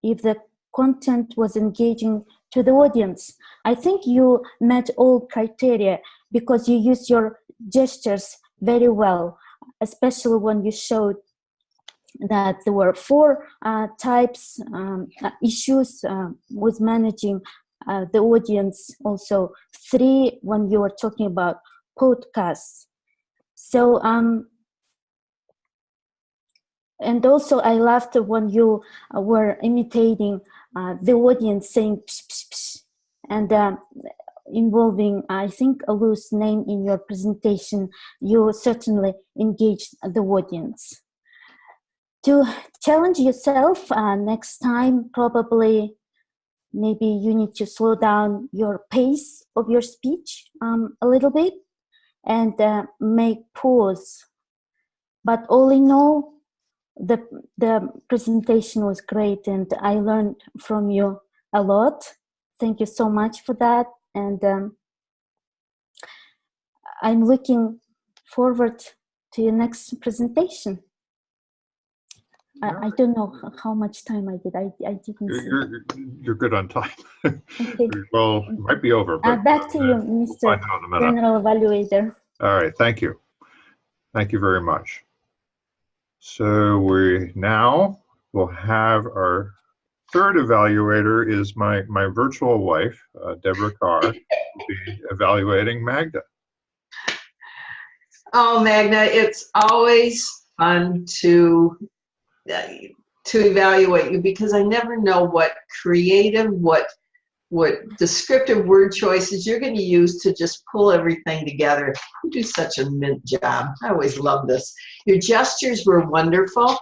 if the content was engaging to the audience. I think you met all criteria because you used your gestures very well, especially when you showed that there were 4 types issues with managing the audience, also 3 when you were talking about podcasts. So and also I loved when you were imitating the audience saying psh, psh, psh, and involving, I think, a loose name in your presentation. You certainly engaged the audience. To challenge yourself next time, probably maybe you need to slow down your pace of your speech a little bit and make pause. But all in all, the presentation was great, and I learned from you a lot. Thank you so much for that, and I'm looking forward to your next presentation. I don't know how much time I did. I didn't see. You're good on time. Okay. Well, it might be over. But, back to you, Mr. General Evaluator. All right, thank you. Thank you very much. So we now will have our third evaluator is my virtual wife, Deborah Carr, who will be evaluating Magda. Oh, Magna, it's always fun to evaluate you because I never know what creative, what descriptive word choices you're going to use to just pull everything together. You do such a mint job. I always love this. Your gestures were wonderful.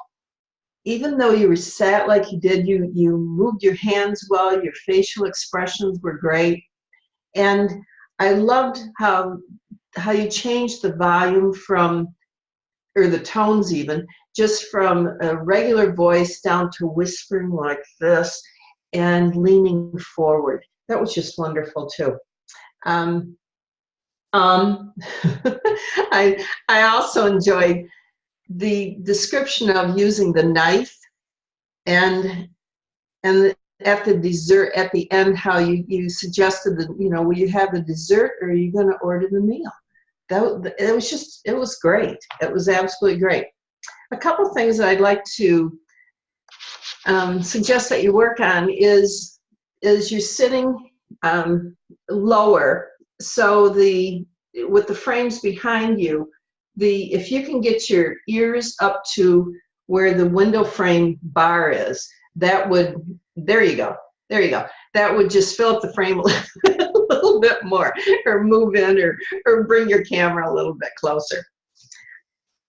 Even though you were sat like you did, you moved your hands well, your facial expressions were great. And I loved how you changed the volume from, or the tones even, just from a regular voice down to whispering like this and leaning forward. That was just wonderful too. I also enjoyed the description of using the knife and at the dessert, at the end, how you suggested that, will you have the dessert or are you going to order the meal? It was great. It was absolutely great. A couple things that I'd like to suggest that you work on is you're sitting lower, so with the frames behind you, if you can get your ears up to where the window frame bar is, that would, there you go, that would just fill up the frame a little bit more, or move in, or bring your camera a little bit closer.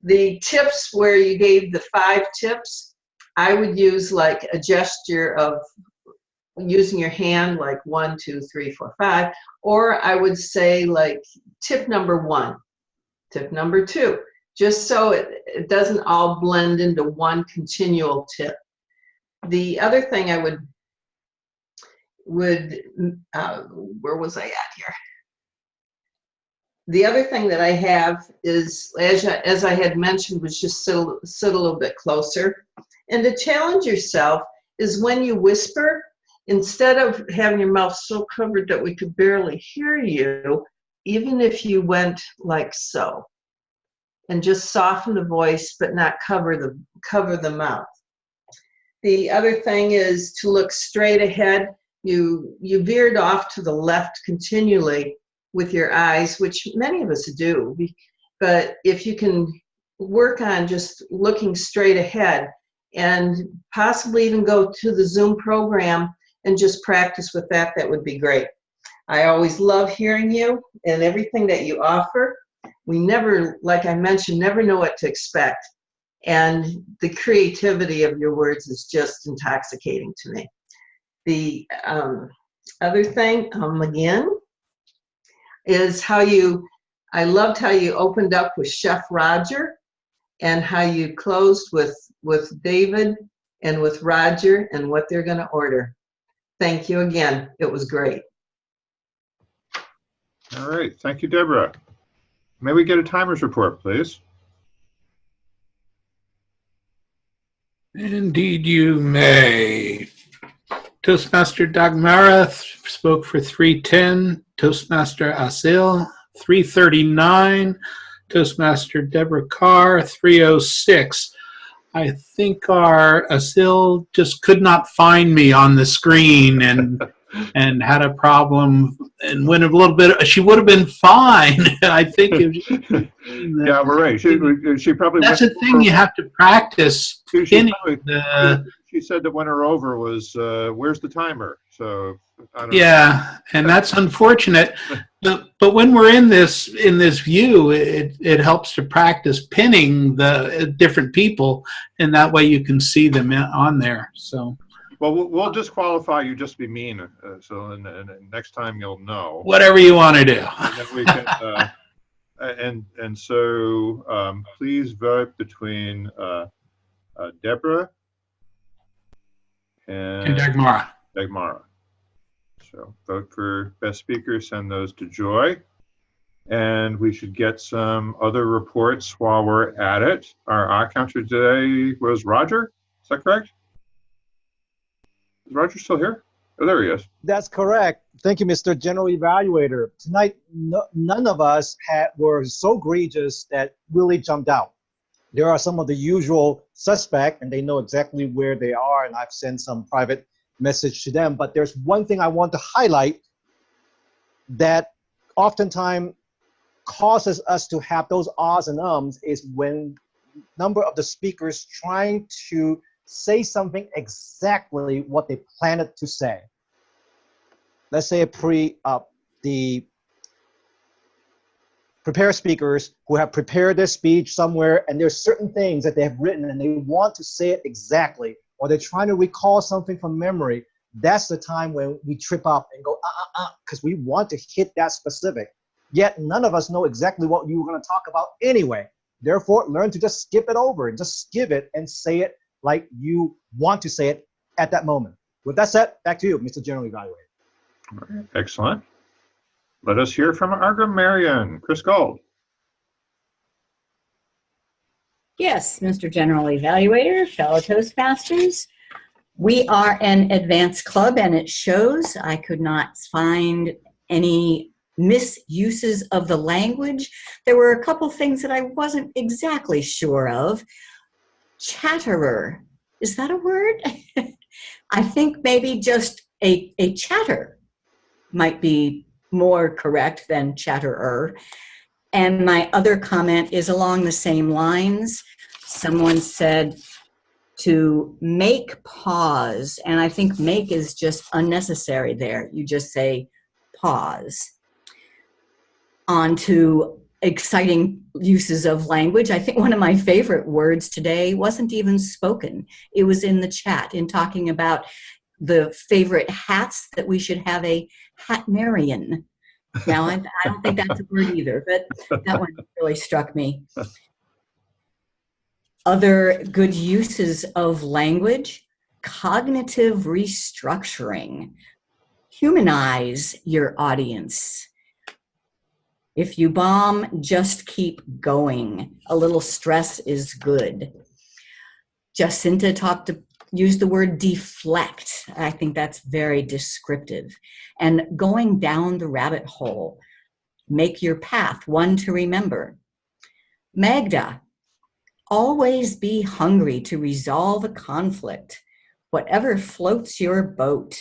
The tips where you gave the 5 tips, I would use like a gesture of using your hand, like 1, 2, 3, 4, 5, or I would say like tip number 1, tip number 2, just so it doesn't all blend into one continual tip. The other thing I would where was I at here? The other thing that I have is, as I had mentioned, was just sit a little bit closer. And to challenge yourself is when you whisper, instead of having your mouth so covered that we could barely hear you, even if you went like so, and just soften the voice but not cover the mouth. The other thing is to look straight ahead. You veered off to the left continually with your eyes, which many of us do, but if you can work on just looking straight ahead and possibly even go to the Zoom program and just practice with that, that would be great. I always love hearing you and everything that you offer. We never, like I mentioned, never know what to expect. And the creativity of your words is just intoxicating to me. The other thing, again, is I loved how you opened up with Chef Roger and how you closed with David and with Roger and what they're going to order. Thank you again. It was great. All right. Thank you, Deborah. May we get a timer's report, please? Indeed, you may. Toastmaster Dagmara spoke for 3:10. Toastmaster Asil, 3:39. Toastmaster Deborah Carr, 3:06. I think our Asil just could not find me on the screen and had a problem and went a little bit. She would have been fine. I think. Yeah, we're right. She probably. That's a thing you have to practice. She said that when her over was, where's the timer? So I don't know. Yeah, and that's unfortunate. But when we're in this view, it helps to practice pinning the different people, and that way you can see them on there. So. Well, we'll disqualify you just to be mean. So and next time you'll know. Whatever you want to do. And then we can, and so please vote between Deborah and Dagmara. So vote for best speaker. Send those to Joy. And we should get some other reports while we're at it. Our eye counter today was Roger. Is that correct? Is Roger still here? Oh, there he is. That's correct. Thank you, Mr. General Evaluator. Tonight, none of us were so egregious that really jumped out. There are some of the usual suspects, and they know exactly where they are, and I've sent some private message to them. But there's one thing I want to highlight that oftentimes causes us to have those ahs and ums is when number of the speakers trying to say something exactly what they planned to say. Let's say the prepared speakers who have prepared their speech somewhere, and there's certain things that they have written and they want to say it exactly, or they're trying to recall something from memory. That's the time when we trip up and go, because we want to hit that specific. Yet none of us know exactly what you were going to talk about anyway. Therefore, learn to just skip it over and just skip it and say it like you want to say it at that moment. With that said, back to you, Mr. General Evaluator. All right, excellent. Let us hear from our grammarian, Chris Gold. Yes, Mr. General Evaluator, fellow Toastmasters. We are an advanced club, and it shows. I could not find any misuses of the language. There were a couple things that I wasn't exactly sure of. Chatterer, is that a word? I think maybe just a chatter might be more correct than chatterer. And my other comment is along the same lines. Someone said to make pause, and I think make is just unnecessary there. You just say pause. On to exciting uses of language. I think one of my favorite words today wasn't even spoken. It was in the chat in talking about the favorite hats that we should have a hatmarian. Now, I don't think that's a word either, but that one really struck me. Other good uses of language, cognitive restructuring. Humanize your audience. If you bomb, just keep going. A little stress is good. Jacinta used the word deflect. I think that's very descriptive. And going down the rabbit hole. Make your path one to remember. Magda, always be hungry to resolve a conflict, whatever floats your boat.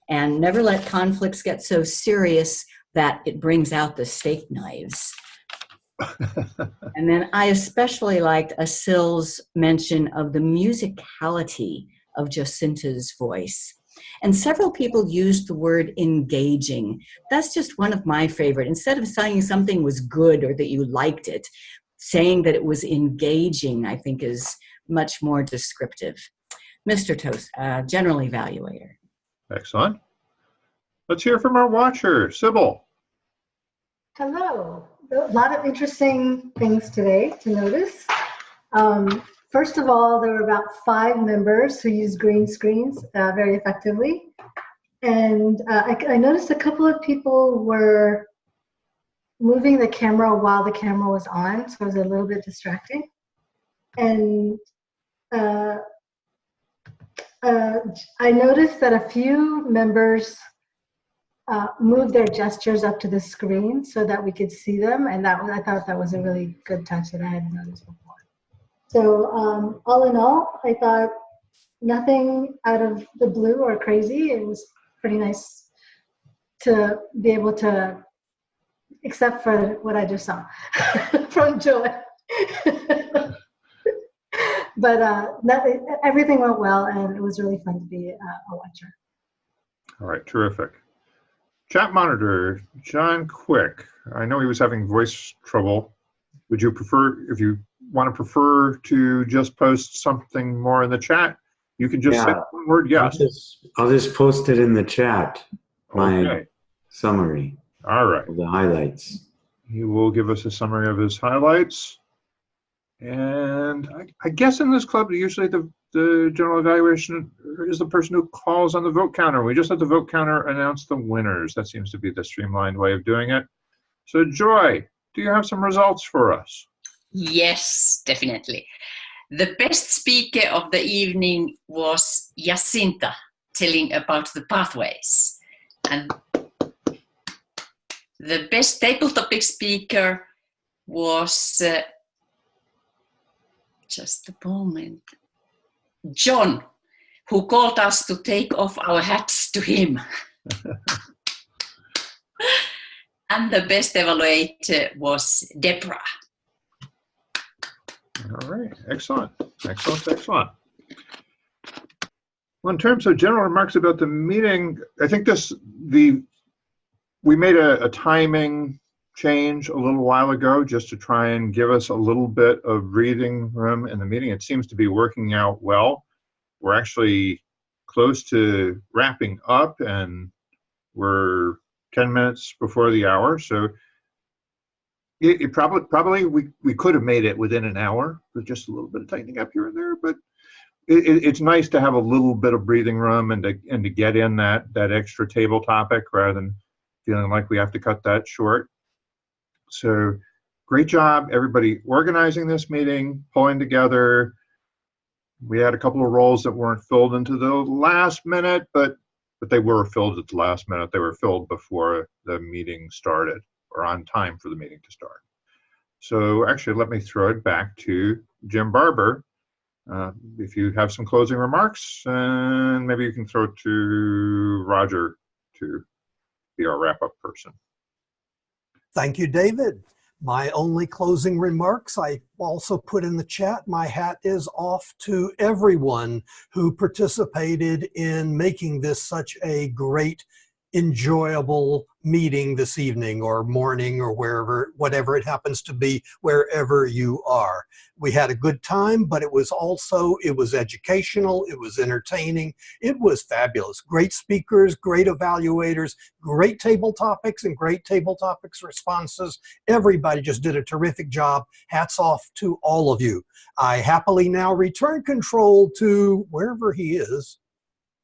And never let conflicts get so serious that it brings out the steak knives. And then I especially liked Asil's mention of the musicality of Jacinta's voice. And several people used the word engaging. That's just one of my favorite. Instead of saying something was good or that you liked it, saying that it was engaging, I think, is much more descriptive. Mr. General Evaluator. Excellent. Let's hear from our watcher, Sybil. Hello. A lot of interesting things today to notice. First of all, there were about 5 members who used green screens very effectively. And I noticed a couple of people were moving the camera while the camera was on, so it was a little bit distracting. And I noticed that a few members moved their gestures up to the screen so that we could see them, and I thought that was a really good touch that I hadn't noticed before. So all in all, I thought nothing out of the blue or crazy. It was pretty nice to be able to, except for what I just saw from Joy. But everything went well, and it was really fun to be a watcher. All right, terrific. Chat monitor, John Quick. I know he was having voice trouble. Would you prefer, if you want to prefer to just post something more in the chat, you can just say one word yes. I'll just post it in the chat, my summary. All right. The highlights. He will give us a summary of his highlights. And I guess in this club, usually the general evaluation is the person who calls on the vote counter. We just let the vote counter announce the winners. That seems to be the streamlined way of doing it. So Joy, do you have some results for us? Yes, definitely. The best speaker of the evening was Jacinta, telling about the pathways. And the best table topic speaker was, just a moment, John, who called us to take off our hats to him. And the best evaluator was Deborah. All right, excellent, excellent, excellent. Well, in terms of general remarks about the meeting, I think we made a timing change a little while ago just to try and give us a little bit of breathing room in the meeting. It seems to be working out well. We're actually close to wrapping up, and we're 10 minutes before the hour. So it probably we could have made it within an hour with just a little bit of tightening up here and there, but it's nice to have a little bit of breathing room and to get in that extra table topic rather than feeling like we have to cut that short. So great job, everybody, organizing this meeting, pulling together. We had a couple of roles that weren't filled into the last minute, but they were filled at the last minute. They were filled before the meeting started, or on time for the meeting to start. So actually, let me throw it back to Jim Barber. If you have some closing remarks, and maybe you can throw it to Roger to be our wrap-up person. Thank you, David. My only closing remarks, I also put in the chat, my hat is off to everyone who participated in making this such a great, enjoyable meeting this evening or morning or wherever, whatever it happens to be, wherever you are. We had a good time, but it was educational, it was entertaining, it was fabulous. Great speakers, great evaluators, great table topics and great table topics responses. Everybody just did a terrific job. Hats off to all of you. I happily now return control to wherever he is.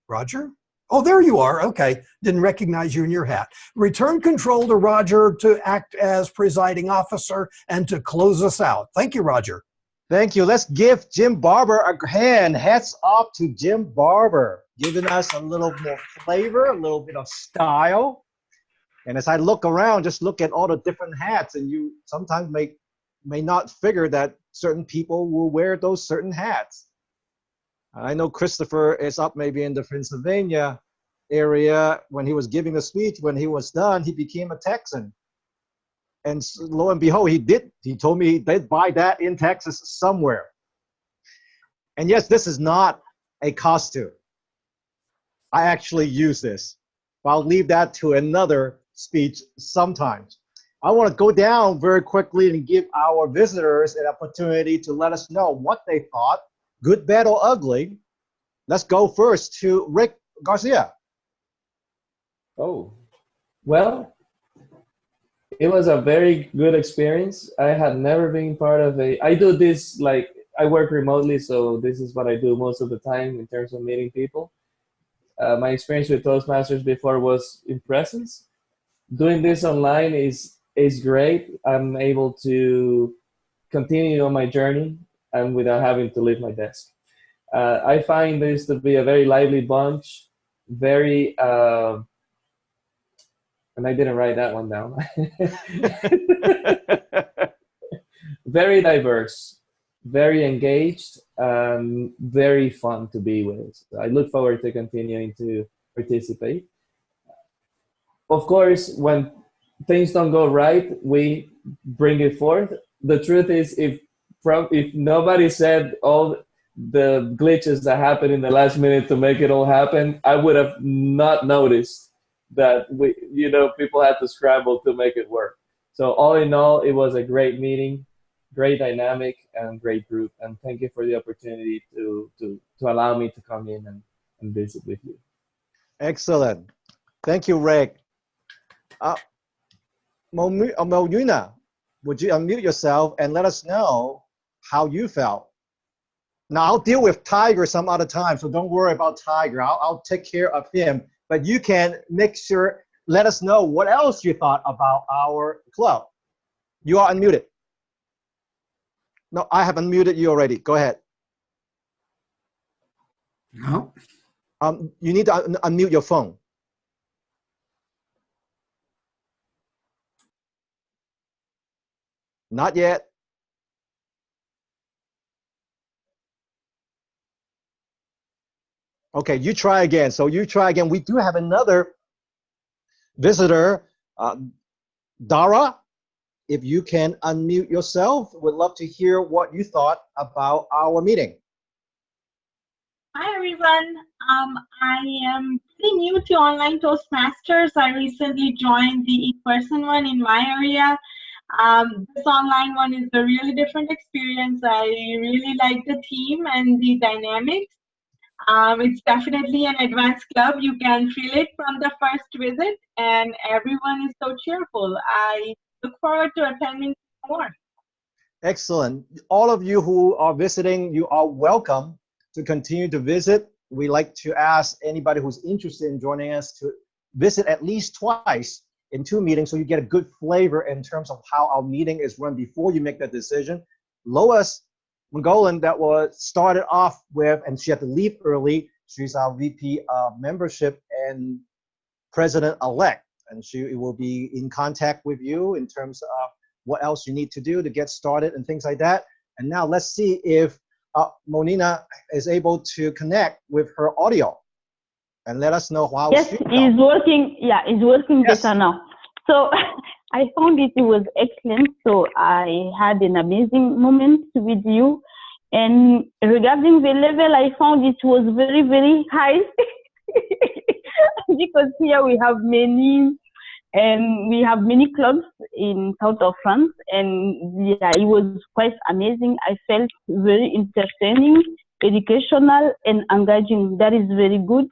Roger? Oh, there you are. Okay. Didn't recognize you in your hat. Return control to Roger to act as presiding officer and to close us out. Thank you, Roger. Thank you. Let's give Jim Barber a hand. Hats off to Jim Barber, giving us a little more flavor, a little bit of style. And as I look around, just look at all the different hats, and you sometimes may not figure that certain people will wear those certain hats. I know Christopher is up maybe in the Pennsylvania area. When he was giving a speech, when he was done, he became a Texan. And lo and behold, he told me he did buy that in Texas somewhere. And yes, this is not a costume. I actually use this. But I'll leave that to another speech sometimes. I want to go down very quickly and give our visitors an opportunity to let us know what they thought, good, bad, or ugly. Let's go first to Rick Garcia. Oh, well, it was a very good experience. I had never been part of I do this, like, I work remotely, so this is what I do most of the time in terms of meeting people. My experience with Toastmasters before was in presence. Doing this online is great. I'm able to continue on my journey and without having to leave my desk. I find this to be a very lively bunch, very, and I didn't write that one down. Very diverse, very engaged, very fun to be with. I look forward to continuing to participate. Of course, when things don't go right, we bring it forth. The truth is, if nobody said all the glitches that happened in the last minute to make it all happen, I would have not noticed that people had to scramble to make it work. So all in all, it was a great meeting, great dynamic, and great group. And thank you for the opportunity to allow me to come in and visit with you. Excellent. Thank you, Rick. Moyuna, would you unmute yourself and let us know how you felt? Now, I'll deal with Tiger some other time, so don't worry about Tiger. I'll take care of him. But you can make sure, let us know what else you thought about our club. You are unmuted. No, I have unmuted you already. Go ahead. No. You need to unmute your phone. Not yet. Okay, you try again. So you try again. We do have another visitor, Dara. If you can unmute yourself, would love to hear what you thought about our meeting. Hi everyone. I am pretty new to online Toastmasters. I recently joined the in-person one in my area. This online one is a really different experience. I really like the team and the dynamics. It's definitely an advanced club. You can feel it from the first visit, and everyone is so cheerful. I look forward to attending more. Excellent. All of you who are visiting, you are welcome to continue to visit. We like to ask anybody who's interested in joining us to visit at least twice in 2 meetings so you get a good flavor in terms of how our meeting is run before you make that decision. Lois Mogolan, that was started off with, and she had to leave early. She's our VP of Membership and President-elect, and she will be in contact with you in terms of what else you need to do to get started and things like that. And now let's see if Monina is able to connect with her audio and let us know how yes, it's working. Yeah, it's working better now. So I found it was excellent. So I had an amazing moment with you. And regarding the level, I found it was very, very high because here we have many clubs in south of France, and yeah, it was quite amazing. I felt very entertaining, educational, and engaging. That is very good.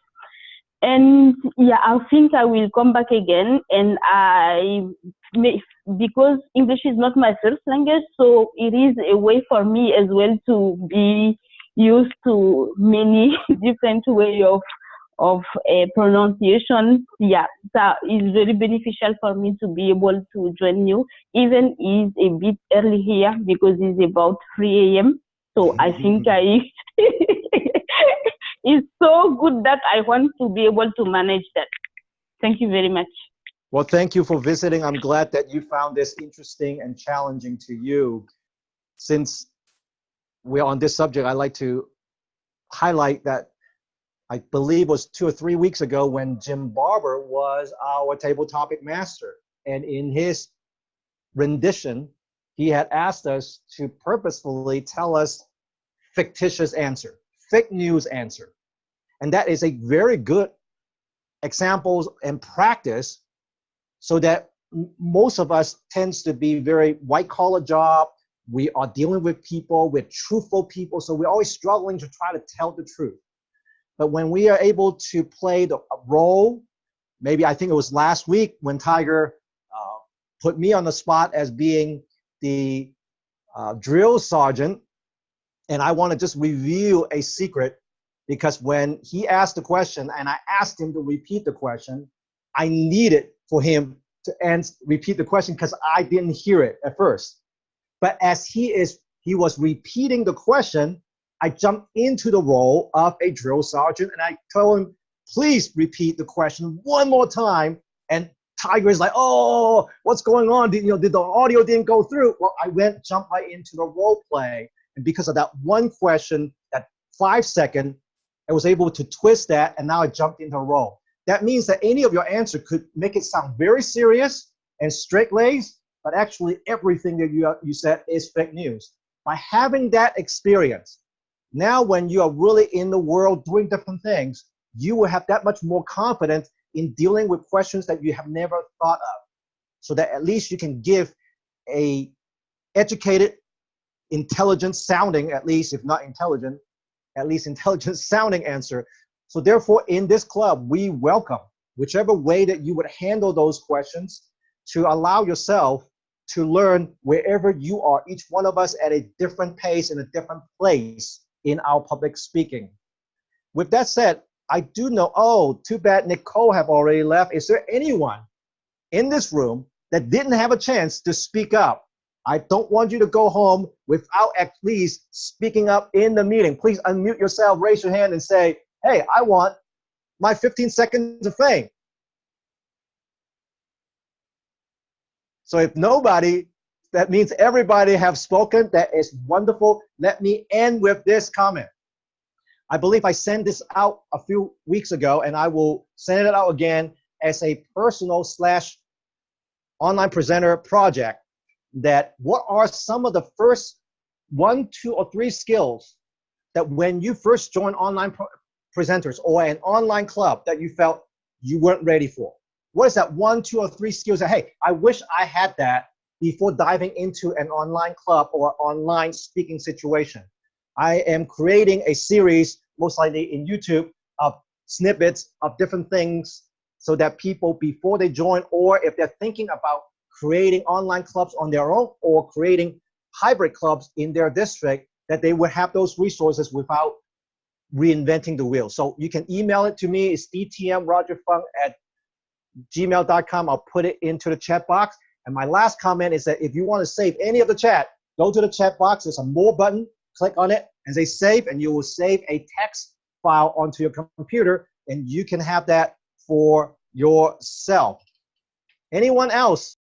And yeah, I think I will come back again, and because English is not my first language, so it is a way for me as well to be used to many different way of pronunciation. Yeah, that is very beneficial for me to be able to join you, even it's a bit early here because it's about 3 a.m. So I think it's so good that I want to be able to manage that. Thank you very much. Well, thank you for visiting. I'm glad that you found this interesting and challenging to you. Since we're on this subject, I'd like to highlight that I believe it was 2 or 3 weeks ago when Jim Barber was our table topic master. And in his rendition, he had asked us to purposefully tell us fictitious answer, fake news answer. And that is a very good example and practice, so that most of us tends to be very white-collar job. We are dealing with people, we're truthful people, so we're always struggling to try to tell the truth. But when we are able to play the role, maybe I think it was last week when Tiger put me on the spot as being the drill sergeant, and I want to just reveal a secret, because when he asked the question and I asked him to repeat the question, I needed for him to repeat the question because I didn't hear it at first. But as he was repeating the question, I jumped into the role of a drill sergeant and I told him, please repeat the question one more time. And Tiger is like, oh, what's going on? Did the audio didn't go through? Well, I jumped right into the role play. And because of that one question, that 5 second, I was able to twist that, and now I jumped into a role. That means that any of your answer could make it sound very serious and straight-laced, but actually everything that you said is fake news. By having that experience, now when you are really in the world doing different things, you will have that much more confidence in dealing with questions that you have never thought of, so that at least you can give a educated, intelligent sounding, at least if not intelligent, at least intelligent sounding answer. So therefore, in this club, we welcome whichever way that you would handle those questions to allow yourself to learn wherever you are, each one of us at a different pace, in a different place in our public speaking. With that said, I do know, oh, too bad Nicole have already left. Is there anyone in this room that didn't have a chance to speak up? I don't want you to go home without at least speaking up in the meeting. Please unmute yourself, raise your hand and say, hey, I want my 15 seconds of fame. So if nobody, that means everybody have spoken. That is wonderful. Let me end with this comment. I believe I sent this out a few weeks ago, and I will send it out again as a personal / online presenter project. That what are some of the first 1, 2, or 3 skills that when you first join online presenters or an online club that you felt you weren't ready for? What is that 1, 2, or 3 skills that, hey, I wish I had that before diving into an online club or online speaking situation? I am creating a series, most likely in YouTube, of snippets of different things so that people, before they join, or if they're thinking about creating online clubs on their own or creating hybrid clubs in their district, that they would have those resources without reinventing the wheel. So you can email it to me. It's dtmrogerfunk@gmail.com. I'll put it into the chat box. And my last comment is that if you want to save any of the chat, go to the chat box. There's a more button. Click on it and say save, and you will save a text file onto your computer, and you can have that for yourself. Anyone else